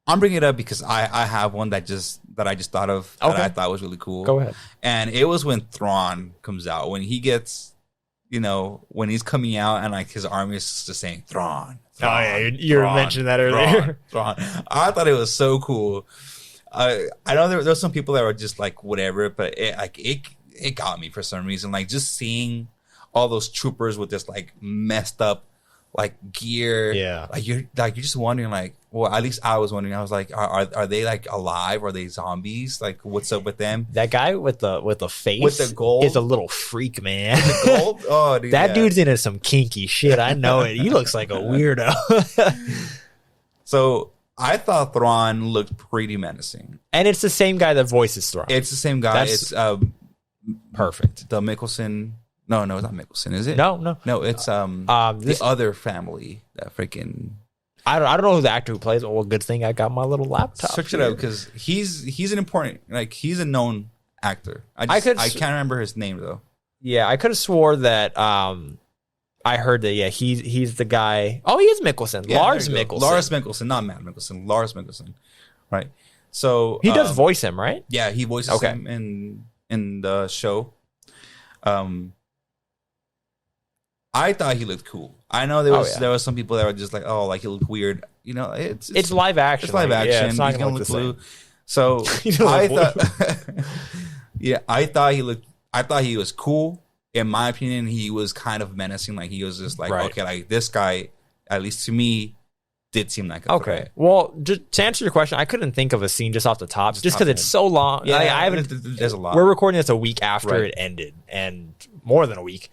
I'm bringing it up because I have one that I just thought of that I thought was really cool. Go ahead. And it was when Thrawn comes out, when he gets. When he's coming out and like his army is just saying Thrawn. Oh yeah, you were mentioning that earlier. Thrawn. I thought it was so cool. I know there's some people that were just like whatever, but it got me for some reason. Like just seeing all those troopers with this like messed up like gear. Yeah. You're just wondering like, well, at least I was wondering. I was like, are they like alive? Are they zombies? Like, what's up with them? That guy with the face with the gold is a little freak, man. The gold? Oh, dude, that dude's into some kinky shit. I know it. He looks like a weirdo. So I thought Thrawn looked pretty menacing, and it's the same guy that voices Thrawn. It's the same guy. That's it's perfect. The Mickelson. No, it's not Mickelson, is it? No. It's the other family. That freaking. I don't know who the actor who plays it. Well, good thing I got my little laptop. Search it out because he's an important, like he's a known actor. I can't remember his name though. Yeah, I could have swore that. I heard that. Yeah, he's the guy. Oh, he is Mickelson. Yeah, Lars Mickelson. Lars Mickelson, not Matt Mickelson. Lars Mickelson. Right. So he does voice him, right? Yeah, he voices him in the show. I thought he looked cool. I know there was some people that were just like, oh, like he looked weird. It's live action. It's live action. Yeah, it's not He's gonna look blue. So I thought, I thought he was cool. In my opinion, he was kind of menacing. Like he was just like, okay, like this guy, at least to me, did seem like a threat. Well, just to answer your question, I couldn't think of a scene just off the top, just because it's so long. Yeah, I haven't. There's a lot. We're recording this a week after it ended, and more than a week.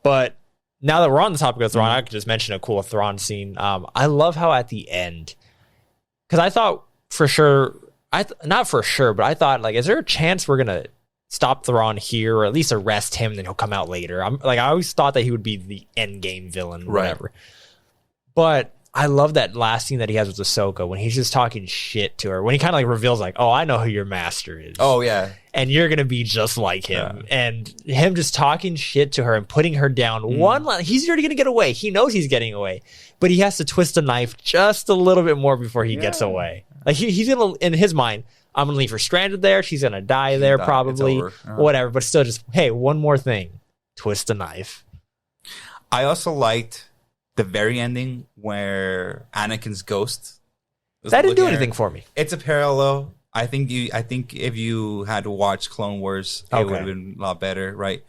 But now that we're on the topic of Thrawn, I could just mention a cool Thrawn scene. I love how at the end, because I thought for sure, not for sure, but I thought like, is there a chance we're gonna stop Thrawn here, or at least arrest him, then he'll come out later? I always thought that he would be the end game villain, whatever. But I love that last scene that he has with Ahsoka when he's just talking shit to her. When he kind of like reveals like, oh, I know who your master is. Oh, yeah. And you're going to be just like him. Yeah. And him just talking shit to her and putting her down. He's already going to get away. He knows he's getting away. But he has to twist the knife just a little bit more before he gets away. Like he's going to, in his mind, I'm going to leave her stranded there. She's going to die there probably. Whatever. But still just, hey, one more thing. Twist the knife. I also liked the very ending where Anakin's ghost. That didn't do anything for me. It's a parallel. I think if you had to watch Clone Wars, it would have been a lot better, right?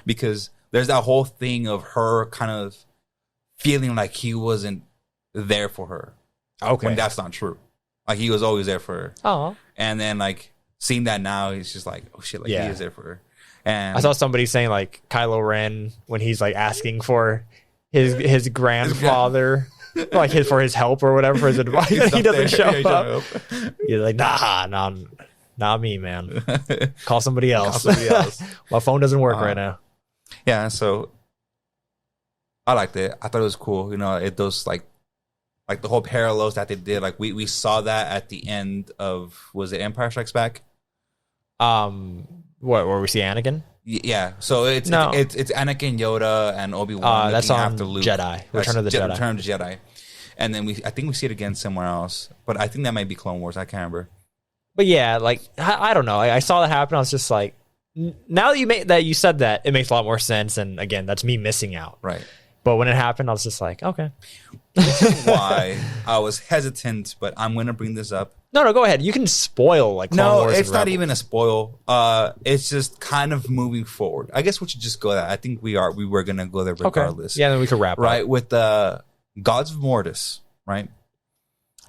Because there's that whole thing of her kind of feeling like he wasn't there for her. Okay. When that's not true. Like, he was always there for her. Oh. And then, like, seeing that now, he's just like, oh shit, like, he is there for her. And I saw somebody saying, like, Kylo Ren, when he's like asking for his grandfather, like for his help or whatever, for his advice, he doesn't show up. He's like, nah, not me, man. Call somebody else. My phone doesn't work right now. Yeah, so I liked it. I thought it was cool. You know, those like the whole parallels that they did. Like, we saw that at the end of, was it Empire Strikes Back? What, where we see Anakin? Yeah, so it's Anakin, Yoda, and Obi-Wan. That's on after Luke. Jedi. Return of the Jedi. Return of the Jedi. And then I think we see it again somewhere else. But I think that might be Clone Wars. I can't remember. But yeah, like, I don't know. I saw that happen. I was just like, now that you said that, it makes a lot more sense. And again, that's me missing out. Right. But when it happened, I was just like, okay. This is why I was hesitant, but I'm going to bring this up. No, go ahead. You can spoil, like, Clone Wars. No, it's not even a spoil. It's just kind of moving forward. I guess we should just go there. I think we were going to go there regardless. Okay. Yeah, then we could wrap right, up. with the Gods of Mortis, right?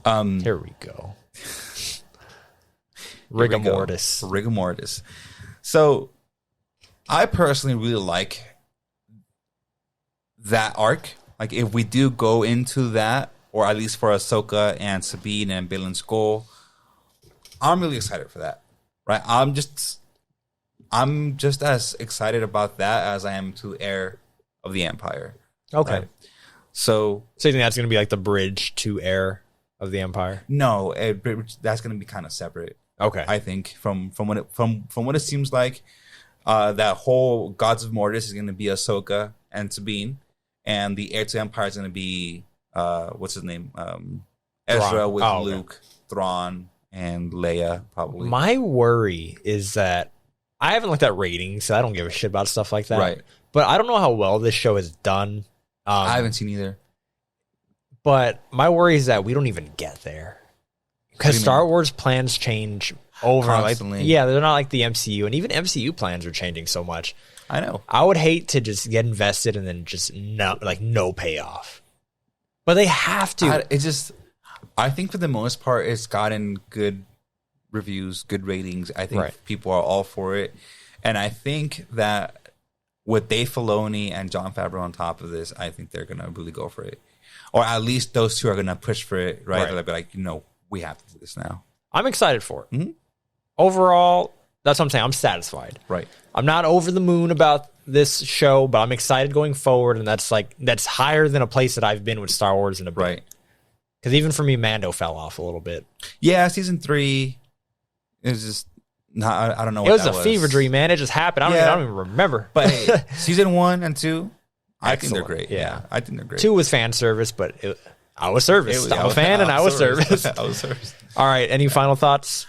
Here we go. Rigor mortis. So, I personally really like that arc. Like, if we do go into that, or at least for Ahsoka and Sabine and Baylan Skoll, I'm really excited for that. Right? I'm just as excited about that as I am to Heir of the Empire. Okay. Right? So you think that's going to be like the bridge to Heir of the Empire? No, that's going to be kind of separate. Okay. I think from what it seems like, that whole Gods of Mortis is going to be Ahsoka and Sabine, and the Heir to Empire is going to be what's his name? Ezra Thrawn. with Luke, Thrawn, and Leia, probably. My worry is that I haven't looked at ratings, so I don't give a shit about stuff like that. Right. But I don't know how well this show is done. I haven't seen either. But my worry is that we don't even get there. Because Star Wars plans change over. Constantly. Like, yeah, they're not like the MCU. And even MCU plans are changing so much. I know. I would hate to just get invested and then just no payoff. But they have to. I think for the most part, it's gotten good reviews, good ratings. I think people are all for it. And I think that with Dave Filoni and Jon Favreau on top of this, I think they're going to really go for it. Or at least those two are going to push for it, right? They'll be like, we have to do this now. I'm excited for it. Mm-hmm. Overall, that's what I'm saying. I'm satisfied. Right. I'm not over the moon about this show, but I'm excited going forward, and that's higher than a place that I've been with Star Wars in a bit. Right. Because even for me, Mando fell off a little bit. Yeah, season 3 is just I don't know what it was. That a fever dream, man. It just happened. I don't even remember. But hey, season 1 and 2, I think they're Excellent. great. Yeah, I think they're great. 2 was fan service, but I was service. I'm a fan, and I was service. I was service. All right. Any final thoughts?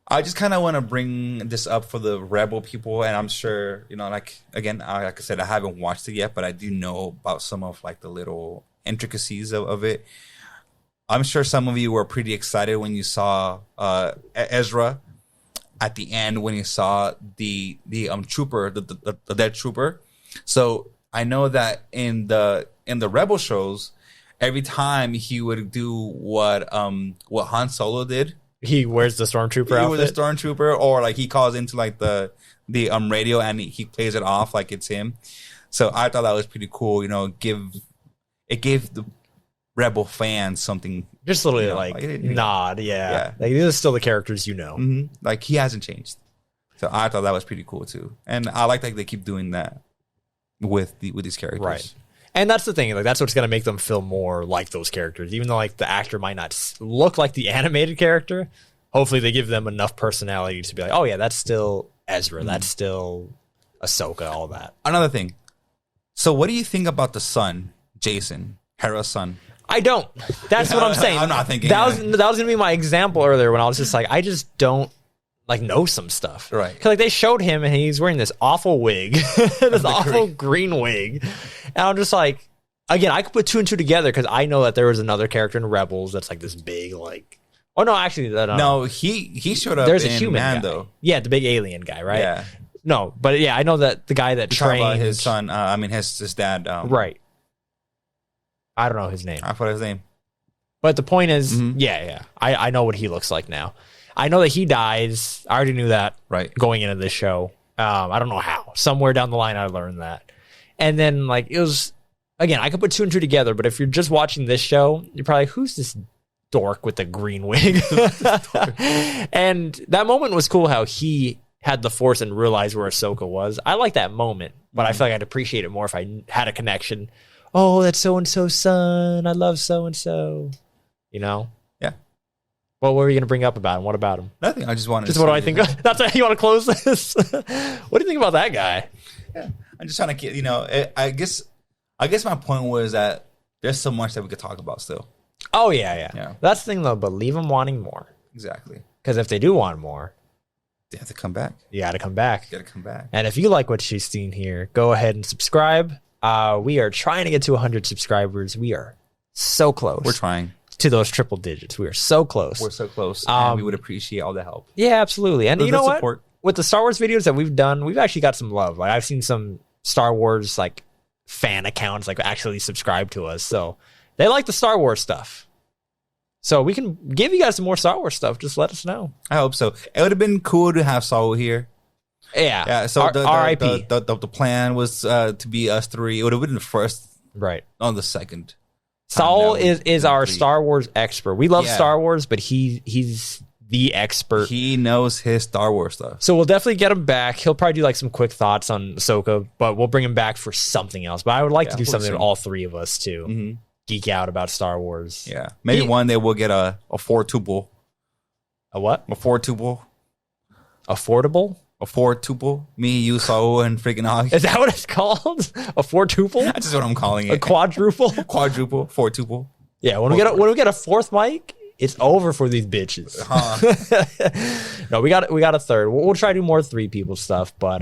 I just kind of want to bring this up for the Rebel people, and I'm sure, like I said, I haven't watched it yet, but I do know about some of like the little intricacies of it. I'm sure some of you were pretty excited when you saw Ezra at the end, when you saw the trooper, the dead trooper. So I know that in the Rebel shows, every time he would do what Han Solo did. He wears the stormtrooper outfit. He wears the stormtrooper, or like he calls into like the radio and he plays it off like it's him. So I thought that was pretty cool. It gave the Rebel fans something, just a little nod. Yeah. Like, these are still the characters, Mm-hmm. Like, he hasn't changed. So I thought that was pretty cool too, and I like they keep doing that with these characters. Right. And that's the thing, like, that's what's going to make them feel more like those characters. Even though, like, the actor might not look like the animated character, hopefully they give them enough personality to be like, oh, yeah, that's still Ezra. Mm-hmm. That's still Ahsoka, all that. Another thing. So what do you think about the son, Jason, Hera's son? I don't. That's what I'm saying. I'm not thinking. That was going to be my example earlier when I was just like, I just don't, like, know some stuff. Right. Because, like, they showed him and he's wearing this awful wig, this awful green wig. And I'm just like, again, I could put 2 and 2 together because I know that there was another character in Rebels that's like this big, like, Oh no, actually, No, he showed up. There's a in human Mando. guy. Yeah, the big alien guy, right? Yeah. No, but yeah, I know that the guy that Talk trained about his son. His dad. Right. I don't know his name. I forgot his name. But the point is, Mhm. yeah. I know what he looks like now. I know that he dies. I already knew that Right. going into this show. I don't know how. Somewhere down the line, I learned that. And then, like, it was, again, I could put 2 and 2 together, but if you're just watching this show, you're probably like, who's this dork with the green wig? And that moment was cool how he had the Force and realized where Ahsoka was. I like that moment, but I feel like I'd appreciate it more if I had a connection. Oh, that's so-and-so's son. I love so-and-so. You know? Yeah. Well, what were you going to bring up about him? What about him? Nothing. I just wanted. Just to what do see I think? it. That's how you want to close this? What do you think about that guy? Yeah. I'm just trying to get. I guess my point was that there's so much that we could talk about still. Oh, yeah. Yeah. That's the thing, though, but leave them wanting more. Exactly. Because if they do want more, They have to come back. you got to come back. You got to come back. And if you like what she's seen here, go ahead and subscribe. We are trying to get to 100 subscribers. We are so close. We're trying. To those triple digits. We are so close. We're so close, Um, and we would appreciate all the help. Yeah, absolutely. And The you know what? support. With the Star Wars videos that we've done, we've actually got some love. Like I've seen some Star Wars like fan accounts like actually subscribe to us. So they like the Star Wars stuff. So we can give you guys some more Star Wars stuff. Just let us know. I hope so. It would have been cool to have Saul here. Yeah. Yeah. So R.I.P. the plan was to be us three. It would have been the first Right. on the second. Saul that is was our complete. Star Wars expert. We love Yeah. Star Wars, but he's the expert. He knows his Star Wars stuff. So we'll definitely get him back. He'll probably do like some quick thoughts on Ahsoka, but we'll bring him back for something else. But I would like to do hopefully something with soon. all three of us too. hmm Geek out about Star Wars. Yeah. Maybe He- one day we'll get a 4-tuple. A what? A 4-tuple. Affordable? A 4-tuple. Me, you, Saul, and freaking Og. Is that what it's called? A 4-tuple? That's just what I'm calling A it. quadruple? Quadruple. 4-tuple. Yeah, when we get a fourth mic, it's over for these bitches. No, we got a third. We'll try to do more 3 people stuff, but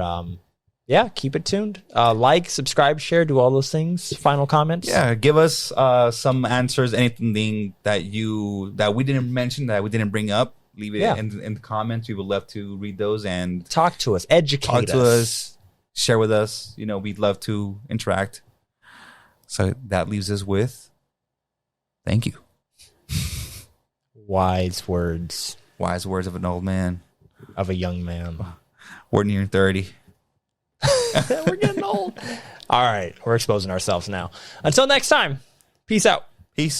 yeah, keep it tuned. Like, subscribe, share, do all those things. Final comments. Yeah, give us some answers. Anything that we didn't mention, that we didn't bring up, leave it Yeah. in the comments. We would love to read those and Talk to us, educate talk to us, share with us. We'd love to interact. So that leaves us with thank you. Wise words Wise words of an old man. of a young man. We're near 30. We're getting old. All right, we're exposing ourselves now. Until next time, peace out. Peace.